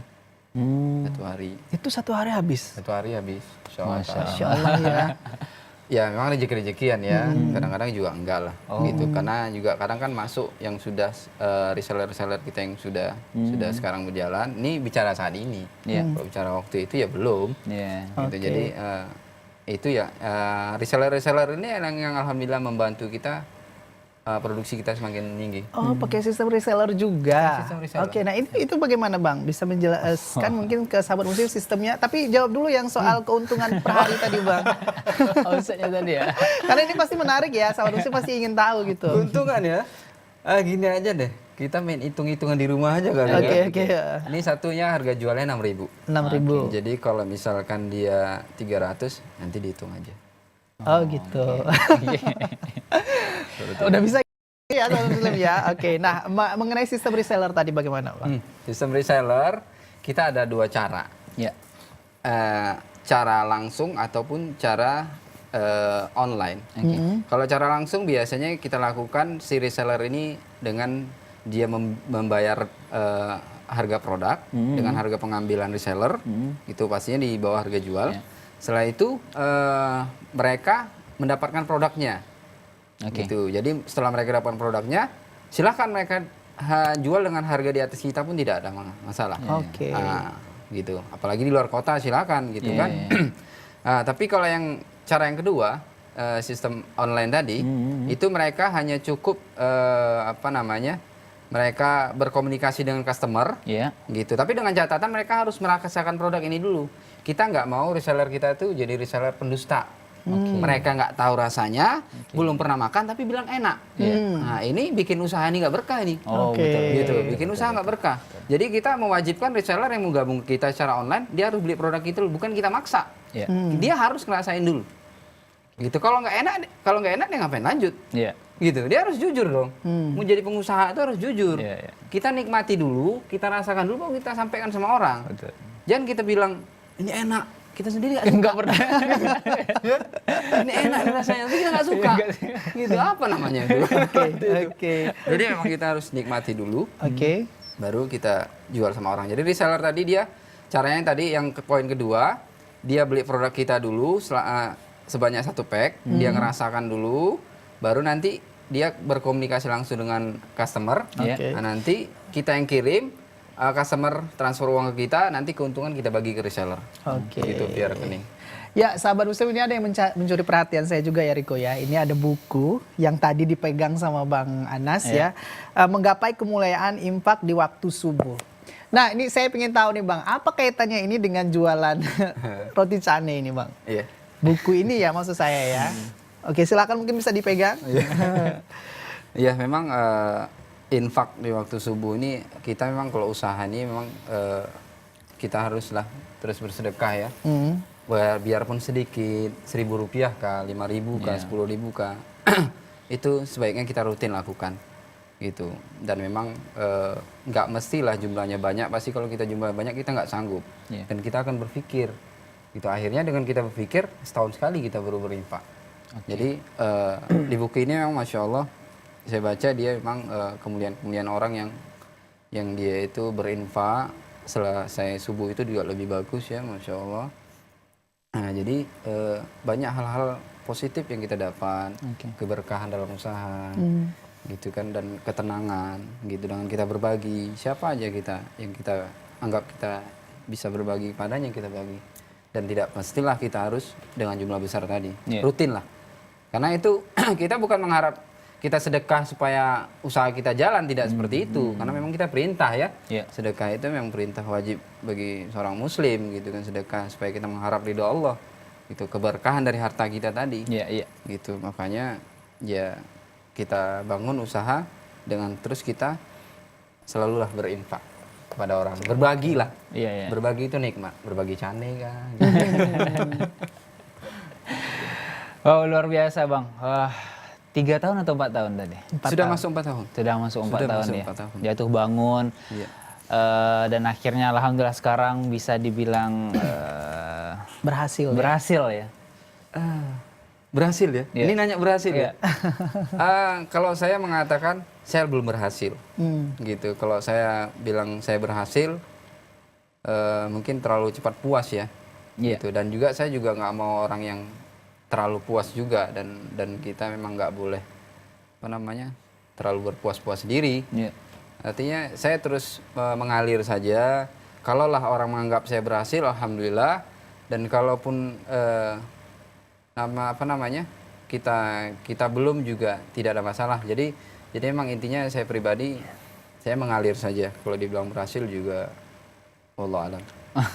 Satu hari. Itu satu hari habis. Satu hari habis. Insya Allah. Masya Allah ya. Ya memang rezeki-rezekian ya, kadang-kadang juga enggak lah gitu, karena juga kadang kan masuk yang sudah reseller-reseller kita yang sudah sekarang berjalan, ini bicara saat ini, kalau bicara waktu itu ya belum, gitu. Jadi itu ya reseller-reseller ini yang alhamdulillah membantu kita produksi kita semakin tinggi. Oh, pakai sistem reseller juga. Sistem reseller. Oke, nah itu bagaimana Bang? Bisa menjelaskan mungkin ke sahabat muslim sistemnya, tapi jawab dulu yang soal keuntungan per hari tadi Bang. Omsetnya tadi ya. Karena ini pasti menarik ya, sahabat muslim pasti ingin tahu gitu. Keuntungan ya, gini aja deh, kita main hitung-hitungan di rumah aja kali Oke. Ini satunya harga jualnya 6.000. 6.000. Jadi kalau misalkan dia 300, nanti dihitung aja. Oh gitu. Udah bisa ya sahabat muslim ya. Oke, nah mengenai sistem reseller tadi bagaimana Bang? Sistem reseller kita ada 2 cara. Ya. Cara langsung ataupun cara online. Kalau cara langsung biasanya kita lakukan si reseller ini dengan dia membayar harga produk dengan harga pengambilan reseller, itu pastinya di bawah harga jual. Setelah itu mereka mendapatkan produknya. Gitu. Jadi setelah mereka dapatkan produknya, silahkan mereka jual dengan harga di atas kita pun tidak ada masalah. Oke. Gitu. Apalagi di luar kota silahkan gitu kan. Tapi kalau yang cara yang kedua, sistem online tadi, itu mereka hanya cukup mereka berkomunikasi dengan customer, gitu. Tapi dengan catatan mereka harus merasakan produk ini dulu. Kita nggak mau reseller kita tuh jadi reseller pendusta. Mereka nggak tahu rasanya, belum pernah makan tapi bilang enak. Nah ini bikin usaha ini nggak berkah ini. Gitu. Bikin usaha nggak berkah. Jadi kita mewajibkan reseller yang mau gabung kita secara online, dia harus beli produk itu dulu, bukan kita maksa. Dia harus ngerasain dulu. Gitu. Kalau nggak enak dia ngapain lanjut? Gitu. Dia harus jujur dong. Mau jadi pengusaha itu harus jujur. Kita nikmati dulu, kita rasakan dulu, baru kita sampaikan sama orang. Jangan kita bilang ini enak. Kita sendiri nggak pernah. Ini enak rasanya, tapi kita nggak suka. Gitu apa namanya itu? Oke. Jadi memang kita harus nikmati dulu. Oke. Baru kita jual sama orang. Jadi reseller tadi dia caranya tadi yang ke poin kedua, dia beli produk kita dulu sebanyak 1 pack, dia ngerasakan dulu, baru nanti dia berkomunikasi langsung dengan customer. Nah, nanti kita yang kirim, customer transfer uang ke kita, nanti keuntungan kita bagi ke reseller. Gitu biar rekening. Ya, sahabat muslim, ini ada yang mencuri perhatian saya juga ya Riko ya. Ini ada buku yang tadi dipegang sama Bang Anas ya. Menggapai kemuliaan infak di waktu subuh. Nah, ini saya ingin tahu nih Bang, apa kaitannya ini dengan jualan roti canai ini Bang? Buku ini ya maksud saya ya. Oke, silakan mungkin bisa dipegang. Iya, memang infak di waktu subuh ini kita memang kalau usaha ini memang kita haruslah terus bersedekah ya. Biarpun sedikit, Rp1.000 kah, Rp5.000 kah, Rp10.000 kah, itu sebaiknya kita rutin lakukan gitu. Dan memang nggak mestilah jumlahnya banyak, pasti kalau kita jumlah banyak kita nggak sanggup. Dan kita akan berpikir gitu. Akhirnya dengan kita berpikir setahun sekali kita baru berinfak. Jadi di buku ini memang Masya Allah saya baca dia memang kemuliaan orang yang dia itu berinfak selesai subuh itu juga lebih bagus ya Masya Allah. Nah jadi banyak hal-hal positif yang kita dapat, keberkahan dalam usaha gitu kan, dan ketenangan gitu dengan kita berbagi, siapa aja kita yang kita anggap kita bisa berbagi padanya kita bagi, dan tidak pastilah kita harus dengan jumlah besar tadi, rutin lah, karena itu kita bukan mengharap kita sedekah supaya usaha kita jalan, tidak seperti itu, karena memang kita perintah ya. Sedekah itu memang perintah wajib bagi seorang muslim gitu kan, sedekah supaya kita mengharap ridho Allah, itu keberkahan dari harta kita tadi. Gitu, makanya ya kita bangun usaha dengan terus kita selalulah berinfak kepada orang, berbagilah. Berbagi itu nikmat, berbagi canai kan. Oh luar biasa Bang. 3 tahun atau 4 tahun tadi? Sudah masuk 4 tahun. Sudah masuk 4 tahun ya. 4 tahun. Jatuh bangun. Dan akhirnya alhamdulillah sekarang bisa dibilang berhasil. Berhasil ya. Berhasil ya? Ini nanya berhasil ya? Kalau saya mengatakan saya belum berhasil. Gitu. Kalau saya bilang saya berhasil, mungkin terlalu cepat puas ya. Gitu. Dan juga saya juga nggak mau orang yang terlalu puas juga, dan kita memang nggak boleh terlalu berpuas-puas diri. Iya. Artinya saya terus mengalir saja. Kalaulah orang menganggap saya berhasil, alhamdulillah. Dan kalaupun kita belum juga tidak ada masalah. Jadi memang intinya saya pribadi, saya mengalir saja. Kalau dibilang berhasil juga, wallahu alam.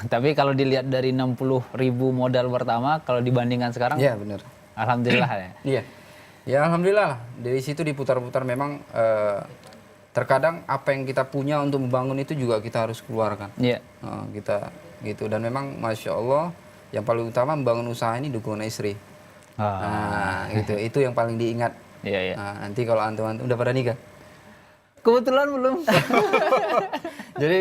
Tapi kalau dilihat dari 60.000 modal pertama, kalau dibandingkan sekarang, Iya benar. alhamdulillah ya. Iya, ya alhamdulillah lah. Dari situ diputar-putar memang terkadang apa yang kita punya untuk membangun itu juga kita harus keluarkan. Iya. Kita gitu, dan memang masya Allah yang paling utama membangun usaha ini dukungan istri. Nah, itu yang paling diingat. Iya, iya. Nah, nanti kalau antum udah pada nikah. Kebetulan belum. Jadi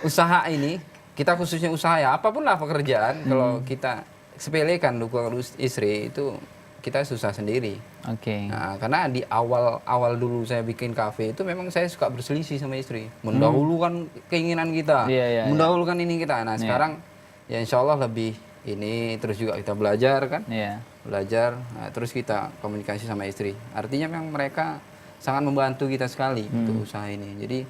usaha ini, kita khususnya usaha ya, apapun lah pekerjaan, kalau kita sepelekan dukungan istri itu kita susah sendiri. Oke. Nah, karena di awal dulu saya bikin kafe itu memang saya suka berselisih sama istri, mendahulukan keinginan kita, Iya, iya, mendahulukan ini kita. Nah sekarang ya insya Allah lebih ini, terus juga kita belajar kan, Iya. belajar, nah, terus kita komunikasi sama istri. Artinya memang mereka sangat membantu kita sekali untuk usaha ini. Jadi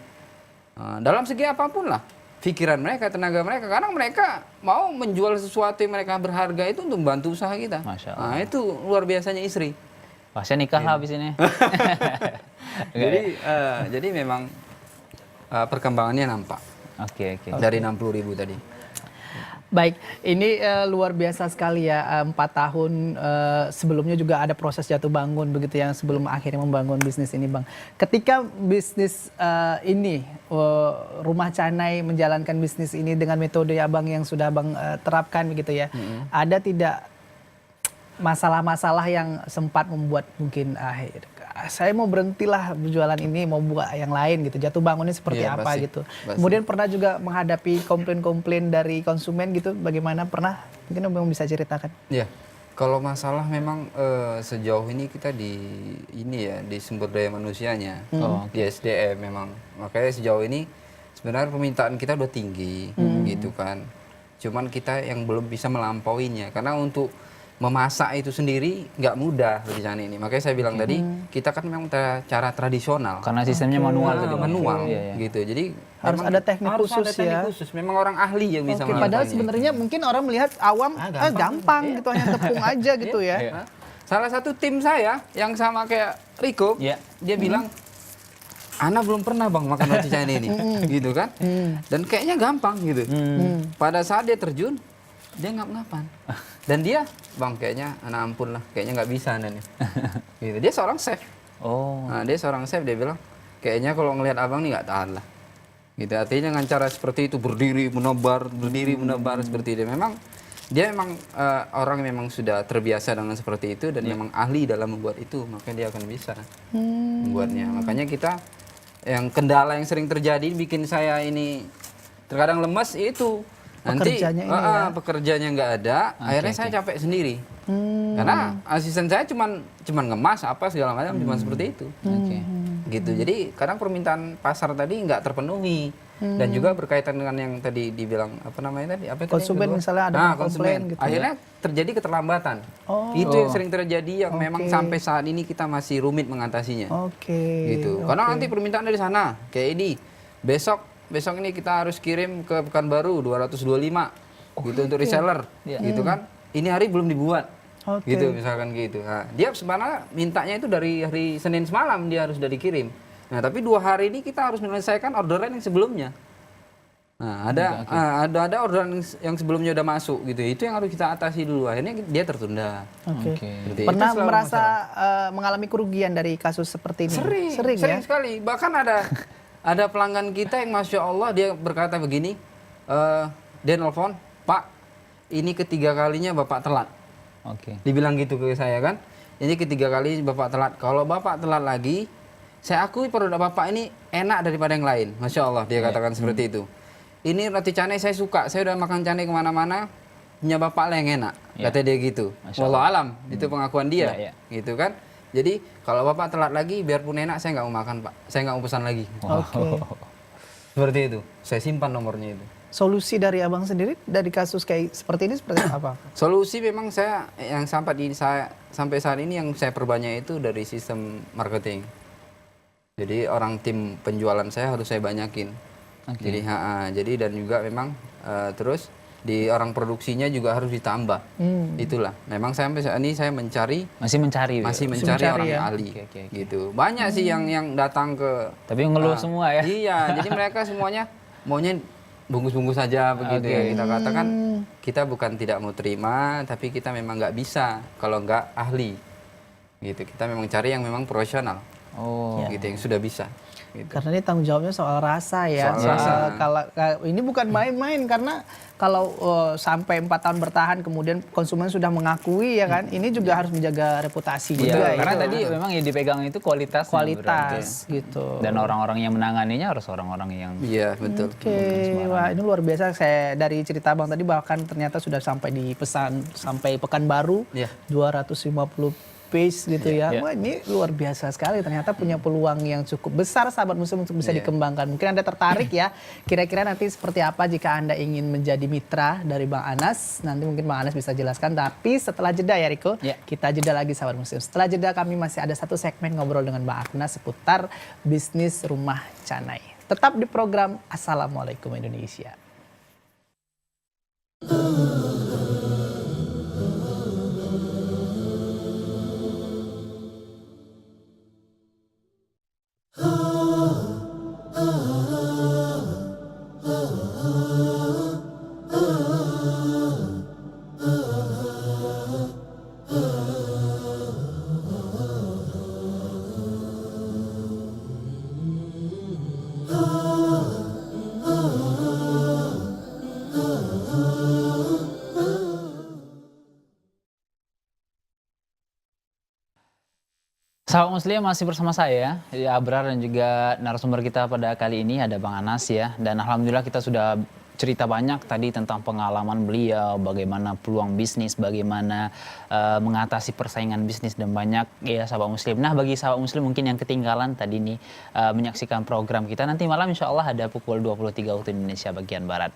dalam segi apapun lah, pikiran mereka, tenaga mereka, kadang mereka mau menjual sesuatu yang mereka berharga itu untuk membantu usaha kita. Masya Allah. Nah itu luar biasanya istri. Wah, saya nikah lah habis ini. Jadi memang perkembangannya nampak Oke. dari 60.000 tadi. Baik, ini luar biasa sekali ya, 4 tahun sebelumnya juga ada proses jatuh bangun begitu yang sebelum akhirnya membangun bisnis ini Bang. Ketika bisnis ini, Rumah Canai menjalankan bisnis ini dengan metode Abang yang sudah Abang terapkan begitu ya, ada tidak masalah-masalah yang sempat membuat mungkin saya mau berhentilah berjualan ini, mau buka yang lain gitu. Jatuh bangunnya seperti Iya, apa pasti, gitu. pasti. Kemudian pernah juga menghadapi komplain-komplain dari konsumen gitu. Bagaimana pernah? Mungkin Abang bisa ceritakan. Ya, kalau masalah memang sejauh ini kita di sumber daya manusianya, di SDM memang. Makanya sejauh ini sebenarnya permintaan kita udah tinggi gitu kan. Cuman kita yang belum bisa melampauinya, karena untuk memasak itu sendiri nggak mudah roti canai ini. Makanya saya bilang tadi, kita kan memang cara tradisional. Karena sistemnya manual tadi. Bang. Manual Iya. gitu. Jadi Harus memang ada teknik harus khusus ada teknik ya. khusus. Memang orang ahli yang bisa Oke, padahal sebenarnya mungkin orang melihat awam gampang gitu, hanya tepung aja gitu ya. Nah, salah satu tim saya yang sama kayak Riko, Iya. dia bilang, Ana belum pernah bang makan roti canai ini, gitu kan? Dan kayaknya gampang gitu. Pada saat dia terjun, dia ngap-ngapan. Dan dia, bang kayaknya Ana ampun lah, kayaknya nggak bisa Ana nih. Gitu. Dia seorang chef. Oh. Nah, dia seorang chef, dia bilang, kayaknya kalau ngelihat abang nih nggak tahan lah. Gitu. Artinya dengan cara seperti itu, berdiri menebar seperti itu. Dia memang orang yang memang sudah terbiasa dengan seperti itu dan memang ahli dalam membuat itu, maka dia akan bisa membuatnya. Makanya kita yang kendala yang sering terjadi bikin saya ini terkadang lemas itu nanti pekerjanya nggak ada, akhirnya saya capek sendiri. Karena asisten saya cuman ngemas apa segala macam, cuman seperti itu. Gitu. Jadi kadang permintaan pasar tadi nggak terpenuhi. Dan juga berkaitan dengan yang tadi dibilang Konsumen misalnya ada komplain gitu. Akhirnya terjadi keterlambatan. Itu yang sering terjadi yang memang sampai saat ini kita masih rumit mengatasinya. Gitu. Karena nanti permintaan dari sana kayak ini. Besok ini kita harus kirim ke Pekanbaru 225 gitu untuk reseller. Gitu kan. Ini hari belum dibuat. Gitu misalkan gitu. Nah, dia sebenarnya mintanya itu dari hari Senin semalam dia harus sudah dikirim. Nah, tapi 2 hari ini kita harus menyelesaikan orderan yang sebelumnya. Nah, ada orderan yang sebelumnya udah masuk gitu. Itu yang harus kita atasi dulu. Akhirnya dia tertunda. Gitu. Pernah merasa mengalami kerugian dari kasus seperti ini? Sering ya? Sekali. Bahkan ada pelanggan kita yang Masya Allah dia berkata begini, dia nelfon, Pak, ini ketiga kalinya Bapak telat. Dibilang gitu ke saya kan, ini ketiga kali Bapak telat. Kalau Bapak telat lagi, saya akui produk Bapak ini enak daripada yang lain. Masya Allah dia katakan seperti itu. Ini roti canai saya suka, saya udah makan canai kemana-mana, punya Bapak lah yang enak. Kata dia gitu. Wallahu alam, itu pengakuan dia. Gitu kan. Jadi kalau Bapak telat lagi, biarpun enak saya nggak mau makan Pak. Saya nggak mau pesan lagi. Seperti itu. Saya simpan nomornya itu. Solusi dari abang sendiri dari kasus kayak seperti ini seperti apa? Solusi memang saya yang sampai saat ini yang saya perbanyak itu dari sistem marketing. Jadi orang tim penjualan saya harus saya banyakin. Jadi jadi dan juga memang terus di orang produksinya juga harus ditambah. Itulah. Memang sampai saat ini saya masih mencari orang yang ahli. Gitu. Banyak sih yang datang ke tapi ngeluh semua ya. Iya, jadi mereka semuanya maunya bungkus-bungkus saja begitu ya. Kita katakan kita bukan tidak mau terima, tapi kita memang nggak bisa kalau nggak ahli. Gitu. Kita memang cari yang memang profesional. Gitu yang sudah bisa. Gitu. Karena ini tanggung jawabnya soal rasa ya. Soal rasa. Kalau ini bukan main-main karena kalau sampai 4 tahun bertahan kemudian konsumen sudah mengakui ya kan, ini juga harus menjaga reputasi juga. Karena tadi memang yang dipegang itu kualitas gitu. Dan orang-orang yang menanganinya harus orang-orang yang betul. Wah ini luar biasa. Saya dari cerita abang tadi bahkan ternyata sudah sampai dipesan sampai Pekanbaru 250 page gitu ya. Wah ini luar biasa sekali, ternyata punya peluang yang cukup besar sahabat muslim untuk bisa dikembangkan. Mungkin Anda tertarik ya, kira-kira nanti seperti apa jika Anda ingin menjadi mitra dari Bang Anas, nanti mungkin Bang Anas bisa jelaskan. Tapi setelah jeda ya Riko, kita jeda lagi sahabat muslim. Setelah jeda kami masih ada satu segmen ngobrol dengan Bang Anas seputar bisnis rumah canai. Tetap di program Assalamualaikum Indonesia. Sahabat muslim masih bersama saya, Abrar, dan juga narasumber kita pada kali ini ada Bang Anas ya. Dan alhamdulillah kita sudah cerita banyak tadi tentang pengalaman beliau, bagaimana peluang bisnis, bagaimana mengatasi persaingan bisnis dan banyak ya sahabat muslim. Nah bagi sahabat muslim mungkin yang ketinggalan tadi nih menyaksikan program kita, nanti malam insya Allah ada pukul 23 waktu Indonesia bagian Barat.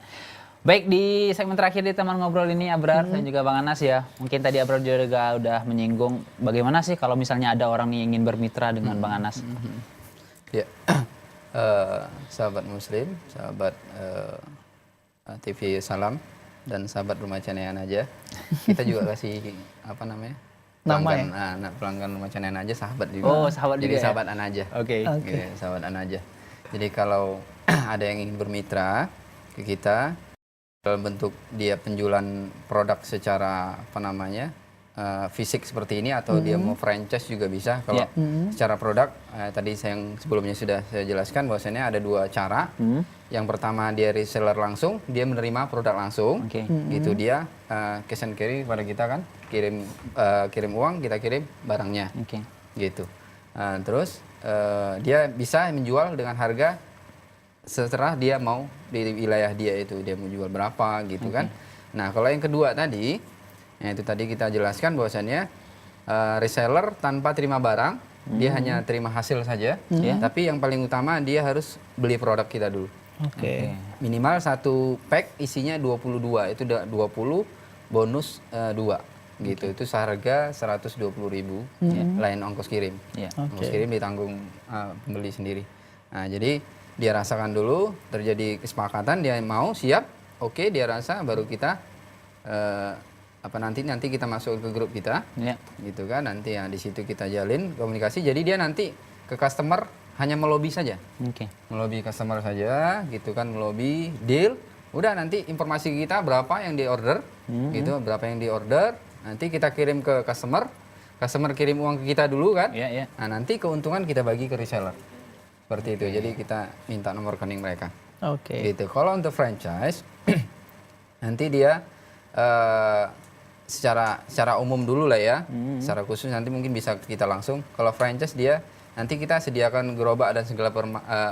Baik, di segmen terakhir di teman ngobrol ini Abrar dan juga Bang Anas ya. Mungkin tadi Abrar juga udah menyinggung bagaimana sih kalau misalnya ada orang yang ingin bermitra dengan Bang Anas. Ya, sahabat muslim, sahabat TV Salam dan sahabat Rumah Canean aja. Kita juga kasih apa namanya? Pelanggan Rumah Canean aja sahabat juga. Oh, sahabat jadi juga. Jadi sahabat Anaja. Oke. Gitu, sahabat Anaja. Jadi kalau ada yang ingin bermitra ke kita dalam bentuk dia penjualan produk secara fisik seperti ini atau dia mau franchise juga bisa. Kalau secara produk tadi yang sebelumnya sudah saya jelaskan bahwasannya ada 2 cara. Yang pertama dia reseller langsung, dia menerima produk langsung. Gitu dia cash and carry pada kita kan, kirim uang, kita kirim barangnya. Gitu. Terus dia bisa menjual dengan harga setelah dia mau di wilayah dia itu, dia mau jual berapa gitu kan. Nah kalau yang kedua tadi, ya itu tadi kita jelaskan bahwasannya reseller tanpa terima barang, dia hanya terima hasil saja. Tapi yang paling utama dia harus beli produk kita dulu. Minimal 1 pack isinya 22, itu 20 bonus 2 gitu. Itu seharga 120.000 lain ongkos kirim. Ongkos kirim ditanggung pembeli sendiri. Nah jadi dia rasakan dulu, terjadi kesepakatan, dia mau siap, oke, dia rasa baru kita nanti kita masuk ke grup kita, gitu kan, nanti ya di situ kita jalin komunikasi. Jadi dia nanti ke customer hanya melobi saja, melobi customer saja, gitu kan, melobi deal. Udah nanti informasi kita berapa yang di order, gitu, berapa yang di order, nanti kita kirim ke customer kirim uang ke kita dulu kan, nah nanti keuntungan kita bagi ke reseller. Seperti itu, jadi kita minta nomor rekening mereka. Gitu. Kalau untuk franchise, nanti dia secara umum dulu lah ya, secara khusus nanti mungkin bisa kita langsung. Kalau franchise dia nanti kita sediakan gerobak dan segala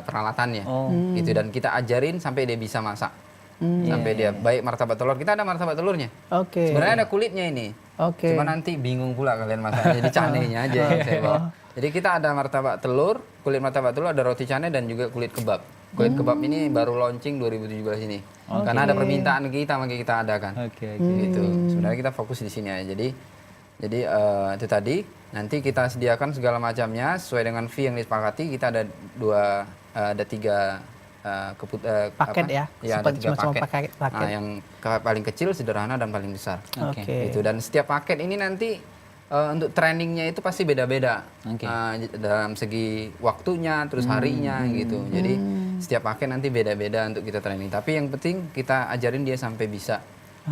peralatannya, gitu, dan kita ajarin sampai dia bisa masak, sampai dia baik martabak telur. Kita ada martabak telurnya. Sebenarnya ada kulitnya ini. Cuma nanti bingung pula kalian masaknya, jadi canenya aja yang saya bawa. Jadi kita ada martabak telur, kulit martabak telur, ada roti canai dan juga kulit kebab. Kue kebab ini baru launching 2017 ini. Karena ada permintaan kita, makanya kita adakan. Oke. Gitu. Sebenarnya kita fokus di sini aja. Jadi itu tadi nanti kita sediakan segala macamnya sesuai dengan fee yang disepakati. Kita ada tiga paket ya? Ya, ada tiga Semacam paket. Nah, yang paling kecil, sederhana, dan paling besar. Oke. Gitu. Dan setiap paket ini nanti untuk trainingnya itu pasti beda-beda. Dalam segi waktunya, terus harinya gitu. Jadi setiap paket nanti beda-beda untuk kita training. Tapi yang penting kita ajarin dia sampai bisa.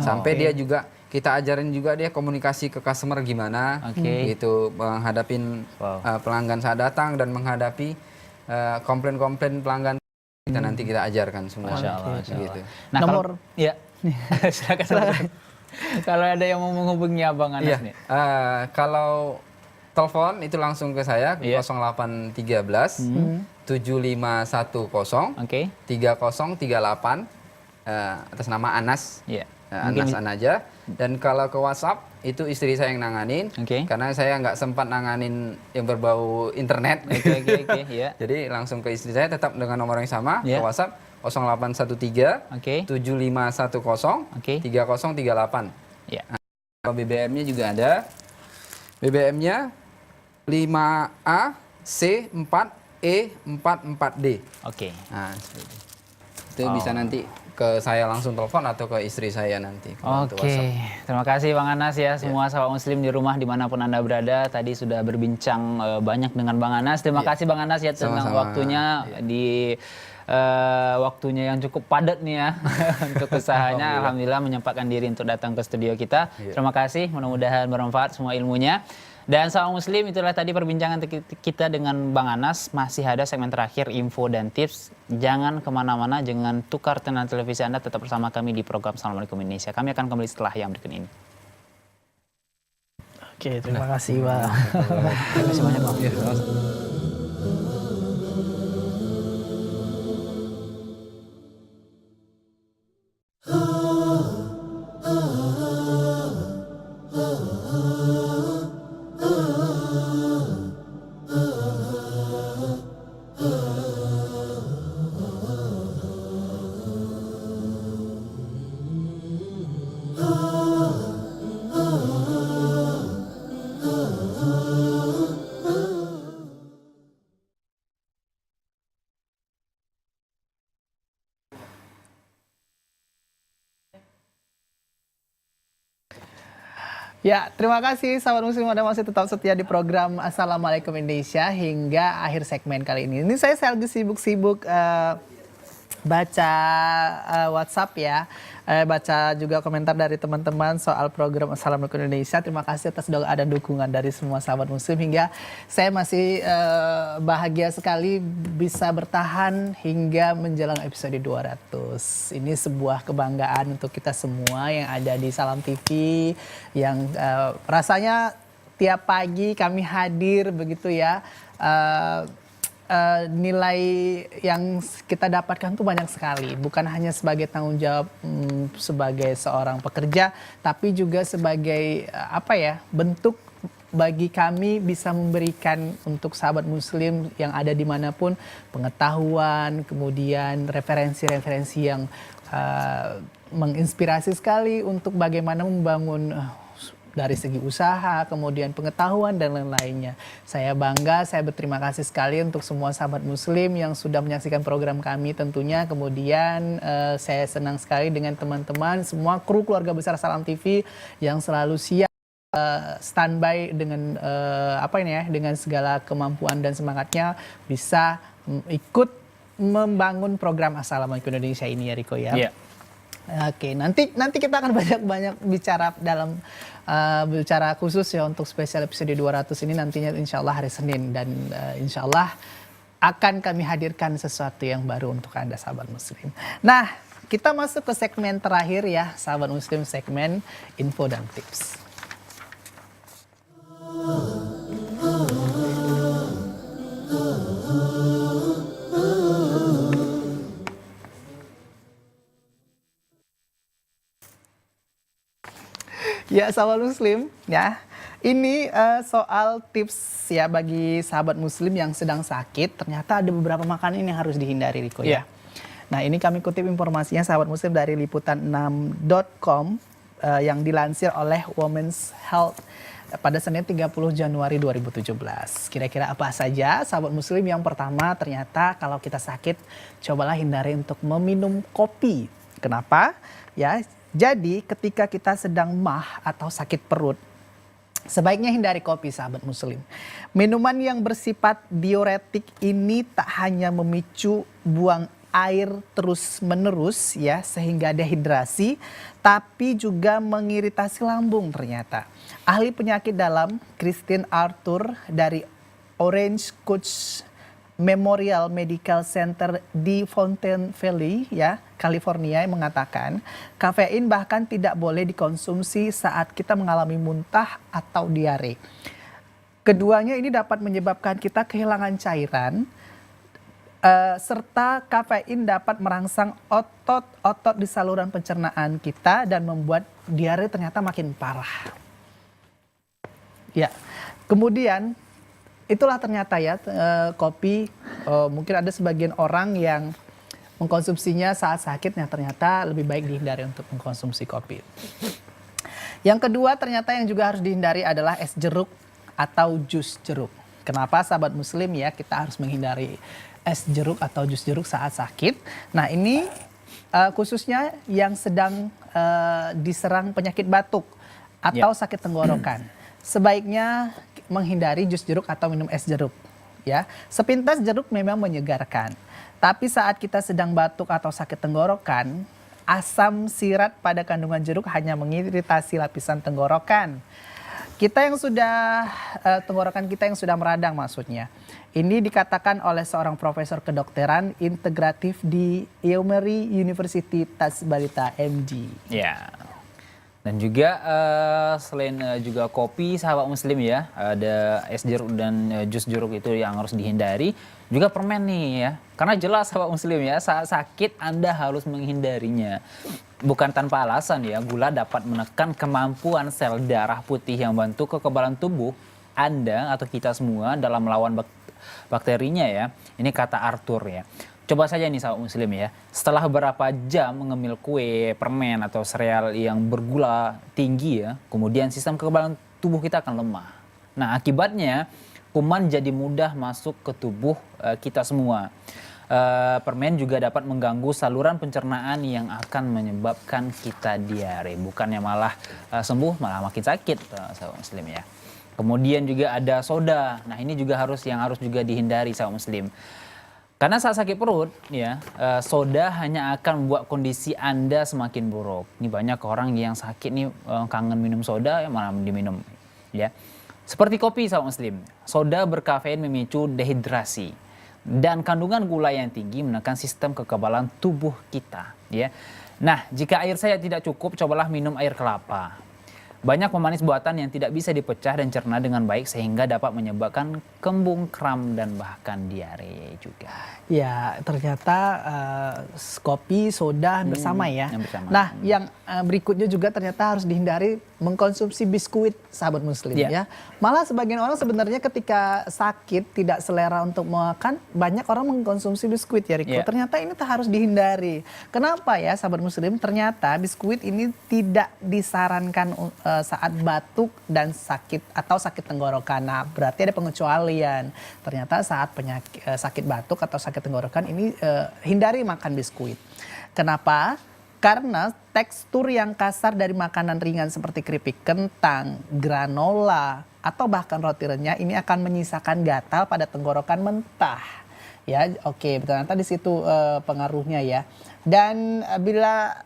Sampai dia juga, kita ajarin juga dia komunikasi ke customer gimana. Gitu. Menghadapin pelanggan saat datang dan menghadapi komplain-komplain pelanggan. Nanti kita ajarkan semua. Masya Allah. Gitu. Nah, Nomor ya. Silakan. Kalau ada yang mau menghubungi Abang Anas nih. Kalau telepon itu langsung ke saya 0813 7510 3038 atas nama Anas. Anas Anaja. Dan kalau ke WhatsApp itu istri saya yang nanganin, karena saya nggak sempat nanganin yang berbau internet. Jadi langsung ke istri saya, tetap dengan nomor yang sama ke WhatsApp 0813 7510 3038. Kalau BBM-nya juga ada. BBM-nya 5A C4E44D. Nah, itu bisa nanti ke saya langsung telepon atau ke istri saya nanti. Terima kasih Bang Anas ya, semua sahabat muslim di rumah dimanapun Anda berada. Tadi sudah berbincang banyak dengan Bang Anas. Terima kasih Bang Anas ya tentang waktunya di waktunya yang cukup padat nih ya untuk usahanya. Alhamdulillah menyempatkan diri untuk datang ke studio kita. Terima kasih, mudah-mudahan bermanfaat semua ilmunya. Dan sahabat muslim, itulah tadi perbincangan kita dengan Bang Anas. Masih ada segmen terakhir, info dan tips. Jangan kemana-mana, jangan tukar channel televisi Anda, tetap bersama kami di program Assalamualaikum Indonesia. Kami akan kembali setelah yang berikut ini. Oke, terima kasih Bang. Terima kasih banyak Bang. Ya, terima kasih sahabat muslim Anda masih tetap setia di program Assalamualaikum Indonesia hingga akhir segmen kali ini. Ini saya lagi sibuk-sibuk baca WhatsApp ya, baca juga komentar dari teman-teman soal program Assalamualaikum Indonesia. Terima kasih atas doa dan dukungan dari semua sahabat muslim hingga saya masih bahagia sekali bisa bertahan hingga menjelang episode 200. Ini sebuah kebanggaan untuk kita semua yang ada di Salam TV, yang rasanya tiap pagi kami hadir begitu ya. Nilai yang kita dapatkan tuh banyak sekali, bukan hanya sebagai tanggung jawab sebagai seorang pekerja, tapi juga sebagai bentuk bagi kami bisa memberikan untuk sahabat muslim yang ada dimanapun pengetahuan, kemudian referensi-referensi yang menginspirasi sekali untuk bagaimana membangun dari segi usaha, kemudian pengetahuan dan lain-lainnya. Saya bangga, saya berterima kasih sekali untuk semua sahabat muslim yang sudah menyaksikan program kami tentunya. Kemudian saya senang sekali dengan teman-teman, semua kru keluarga besar Salam TV yang selalu siap standby dengan dengan segala kemampuan dan semangatnya bisa ikut membangun program Assalamualaikum Indonesia ini ya Riko ya. Oke, nanti kita akan banyak bicara dalam bicara khusus ya untuk spesial episode 200 ini nantinya insya Allah hari Senin, dan insya Allah akan kami hadirkan sesuatu yang baru untuk Anda sahabat muslim. Nah, kita masuk ke segmen terakhir ya sahabat muslim, segmen info dan tips. Ya sahabat muslim ya, Ini soal tips ya bagi sahabat muslim yang sedang sakit. Ternyata ada beberapa makanan yang harus dihindari, Riko ya. Nah, ini kami kutip informasinya sahabat muslim dari liputan6.com yang dilansir oleh Women's Health pada Senin 30 Januari 2017. Kira-kira apa saja sahabat muslim? Yang pertama, ternyata kalau kita sakit cobalah hindari untuk meminum kopi. Kenapa? Ya, jadi ketika kita sedang mah atau sakit perut, sebaiknya hindari kopi sahabat muslim. Minuman yang bersifat diuretik ini tak hanya memicu buang air terus-menerus ya sehingga dehidrasi, tapi juga mengiritasi lambung ternyata. Ahli penyakit dalam Christine Arthur dari Orange Coast Memorial Medical Center di Fountain Valley ya, California mengatakan kafein bahkan tidak boleh dikonsumsi saat kita mengalami muntah atau diare. Keduanya ini dapat menyebabkan kita kehilangan cairan, serta kafein dapat merangsang otot-otot di saluran pencernaan kita dan membuat diare ternyata makin parah. Ya, kemudian itulah ternyata ya kopi, mungkin ada sebagian orang yang mengkonsumsinya saat sakit, yang ternyata lebih baik dihindari untuk mengkonsumsi kopi. Yang kedua ternyata yang juga harus dihindari adalah es jeruk atau jus jeruk. Kenapa sahabat muslim ya kita harus menghindari es jeruk atau jus jeruk saat sakit? Nah ini khususnya yang sedang diserang penyakit batuk atau sakit tenggorokan. Sebaiknya menghindari jus jeruk atau minum es jeruk. Ya, sepintas jeruk memang menyegarkan. Tapi saat kita sedang batuk atau sakit tenggorokan, asam sirat pada kandungan jeruk hanya mengiritasi lapisan tenggorokan. Kita yang sudah tenggorokan kita yang sudah meradang maksudnya. Ini dikatakan oleh seorang profesor kedokteran integratif di Emory University Tasbarita MD. Ya. Dan juga selain juga kopi sahabat muslim ya, ada es jeruk dan jus jeruk itu yang harus dihindari. Juga permen nih ya, karena jelas sahabat muslim ya saat sakit Anda harus menghindarinya. Bukan tanpa alasan ya, gula dapat menekan kemampuan sel darah putih yang bantu kekebalan tubuh Anda atau kita semua dalam melawan bakterinya ya. Ini kata Arthur ya. Coba saja nih sahabat muslim ya, setelah beberapa jam mengemil kue, permen atau sereal yang bergula tinggi ya, kemudian sistem kekebalan tubuh kita akan lemah. Nah akibatnya kuman jadi mudah masuk ke tubuh kita semua. Permen juga dapat mengganggu saluran pencernaan yang akan menyebabkan kita diare. Bukannya malah sembuh, malah makin sakit sahabat muslim ya. Kemudian juga ada soda. Nah ini juga harus juga dihindari sahabat muslim. Karena saat sakit perut, ya, soda hanya akan membuat kondisi Anda semakin buruk. Ini banyak orang yang sakit nih kangen minum soda, ya malah diminum. Ya. Seperti kopi, sahabat muslim. Soda berkafein memicu dehidrasi. Dan kandungan gula yang tinggi menekan sistem kekebalan tubuh kita. Ya. Nah, jika air saya tidak cukup, cobalah minum air kelapa. Banyak pemanis buatan yang tidak bisa dipecah dan cerna dengan baik sehingga dapat menyebabkan kembung, kram, dan bahkan diare juga. Ya, ternyata kopi, soda bersama ya. Bersama. Nah, yang berikutnya juga ternyata harus dihindari mengkonsumsi biskuit sahabat muslim ya. Malah sebagian orang sebenarnya ketika sakit tidak selera untuk makan, banyak orang mengkonsumsi biskuit ya Riko. Ternyata ini harus dihindari. Kenapa ya sahabat muslim? Ternyata biskuit ini tidak disarankan saat batuk dan sakit atau sakit tenggorokan. Nah, berarti ada pengecualian. Ternyata saat sakit batuk atau sakit tenggorokan ini hindari makan biskuit. Kenapa? Karena tekstur yang kasar dari makanan ringan seperti keripik kentang, granola, atau bahkan roti renyah ini akan menyisakan gatal pada tenggorokan mentah. Ya, oke, ternyata di situ pengaruhnya ya. Dan bila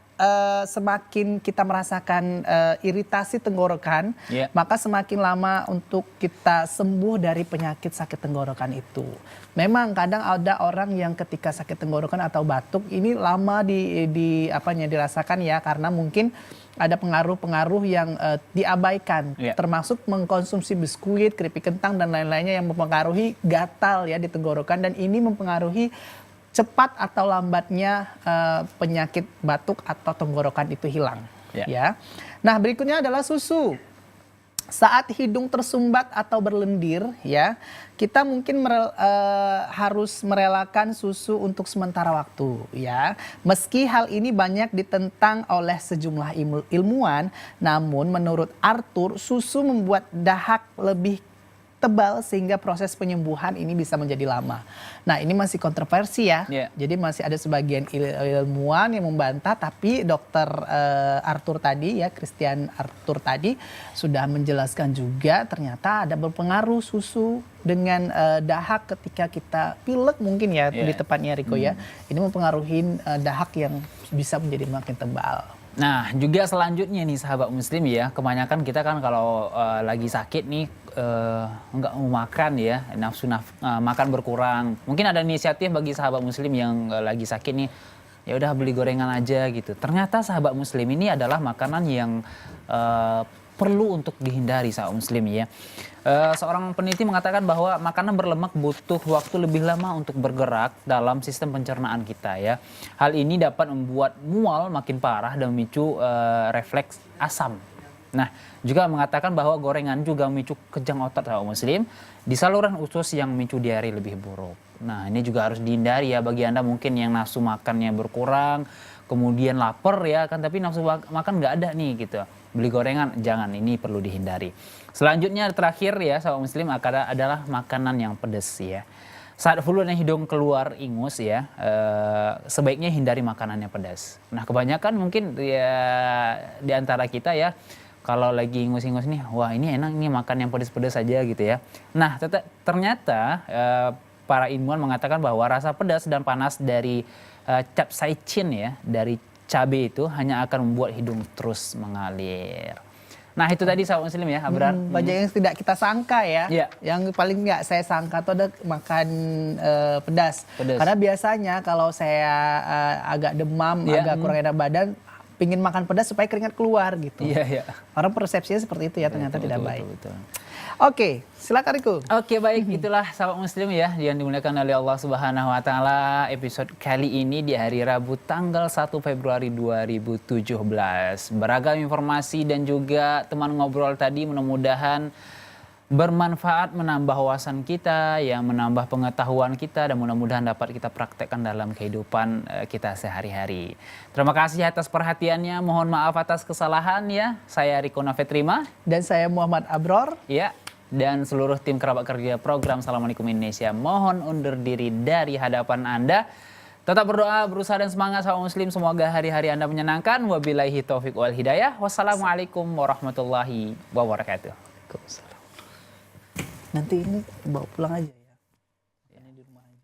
semakin kita merasakan iritasi tenggorokan, maka semakin lama untuk kita sembuh dari penyakit sakit tenggorokan itu. Memang kadang ada orang yang ketika sakit tenggorokan atau batuk ini lama dirasakan ya, karena mungkin ada pengaruh-pengaruh yang diabaikan, termasuk mengkonsumsi biskuit, keripik kentang dan lain-lainnya yang mempengaruhi gatal ya di tenggorokan, dan ini mempengaruhi cepat atau lambatnya penyakit batuk atau tenggorokan itu hilang. Ya. Nah berikutnya adalah susu. Saat hidung tersumbat atau berlendir ya, kita mungkin harus merelakan susu untuk sementara waktu ya. Meski hal ini banyak ditentang oleh sejumlah ilmuwan, namun menurut Arthur susu membuat dahak lebih tebal sehingga proses penyembuhan ini bisa menjadi lama. Nah, ini masih kontroversi ya. Yeah. Jadi masih ada sebagian ilmuwan yang membantah, tapi dokter Arthur tadi ya, Christian Arthur tadi sudah menjelaskan juga ternyata ada berpengaruh susu dengan dahak ketika kita pilek mungkin ya, di tepatnya Riko ya. Ini mempengaruhi dahak yang bisa menjadi makin tebal. Nah, juga selanjutnya nih sahabat muslim ya, kebanyakan kita kan kalau lagi sakit nih nggak mau makan ya, nafsu makan berkurang. Mungkin ada inisiatif bagi sahabat muslim yang lagi sakit nih, ya udah beli gorengan aja gitu. Ternyata sahabat muslim ini adalah makanan yang perlu untuk dihindari sahabat muslim ya. Seorang peneliti mengatakan bahwa makanan berlemak butuh waktu lebih lama untuk bergerak dalam sistem pencernaan kita ya. Hal ini dapat membuat mual makin parah dan memicu refleks asam. Nah, juga mengatakan bahwa gorengan juga memicu kejang otot sahabat muslim di saluran usus yang memicu diare lebih buruk. Nah, ini juga harus dihindari ya bagi Anda mungkin yang nafsu makannya berkurang, kemudian lapar ya kan, tapi nafsu makan nggak ada nih gitu. Beli gorengan, jangan, ini perlu dihindari. Selanjutnya terakhir ya sahabat muslim adalah makanan yang pedas ya. Saat flu dan hidung keluar ingus ya, sebaiknya hindari makanan yang pedas. Nah, kebanyakan mungkin ya di antara kita ya, kalau lagi ingus-ingus nih, wah ini enak nih makan yang pedas-pedas saja gitu ya. Nah, ternyata para ilmuwan mengatakan bahwa rasa pedas dan panas dari capsaicin ya, dari cabai itu hanya akan membuat hidung terus mengalir. Nah, itu tadi sahabat muslim ya, Abrar. Banyak yang tidak kita sangka ya. Yeah. Yang paling nggak saya sangka itu ada makan pedas. Karena biasanya kalau saya agak demam, agak kurang enak badan, pingin makan pedas supaya keringat keluar gitu. Iya. Karena persepsinya seperti itu ya, ternyata tidak baik. Betul. Oke, silakan Riko. Oke, baik, itulah sahabat muslim ya yang dimuliakan oleh Allah Subhanahu wa taala. Episode kali ini di hari Rabu tanggal 1 Februari 2017. Beragam informasi dan juga teman ngobrol tadi mudah-mudahan bermanfaat, menambah wawasan kita, ya menambah pengetahuan kita, dan mudah-mudahan dapat kita praktekkan dalam kehidupan kita sehari-hari. Terima kasih atas perhatiannya, mohon maaf atas kesalahan ya. Saya Riko Nafetrima. Dan saya Muhammad Abror. Ya, dan seluruh tim kerabat kerja program Assalamualaikum Indonesia mohon undur diri dari hadapan Anda. Tetap berdoa, berusaha dan semangat sahabat muslim. Semoga hari-hari Anda menyenangkan. Wabillahi taufiq wal hidayah. Wassalamualaikum warahmatullahi wabarakatuh. Nanti ini bawa pulang aja ya. Ini di rumah aja.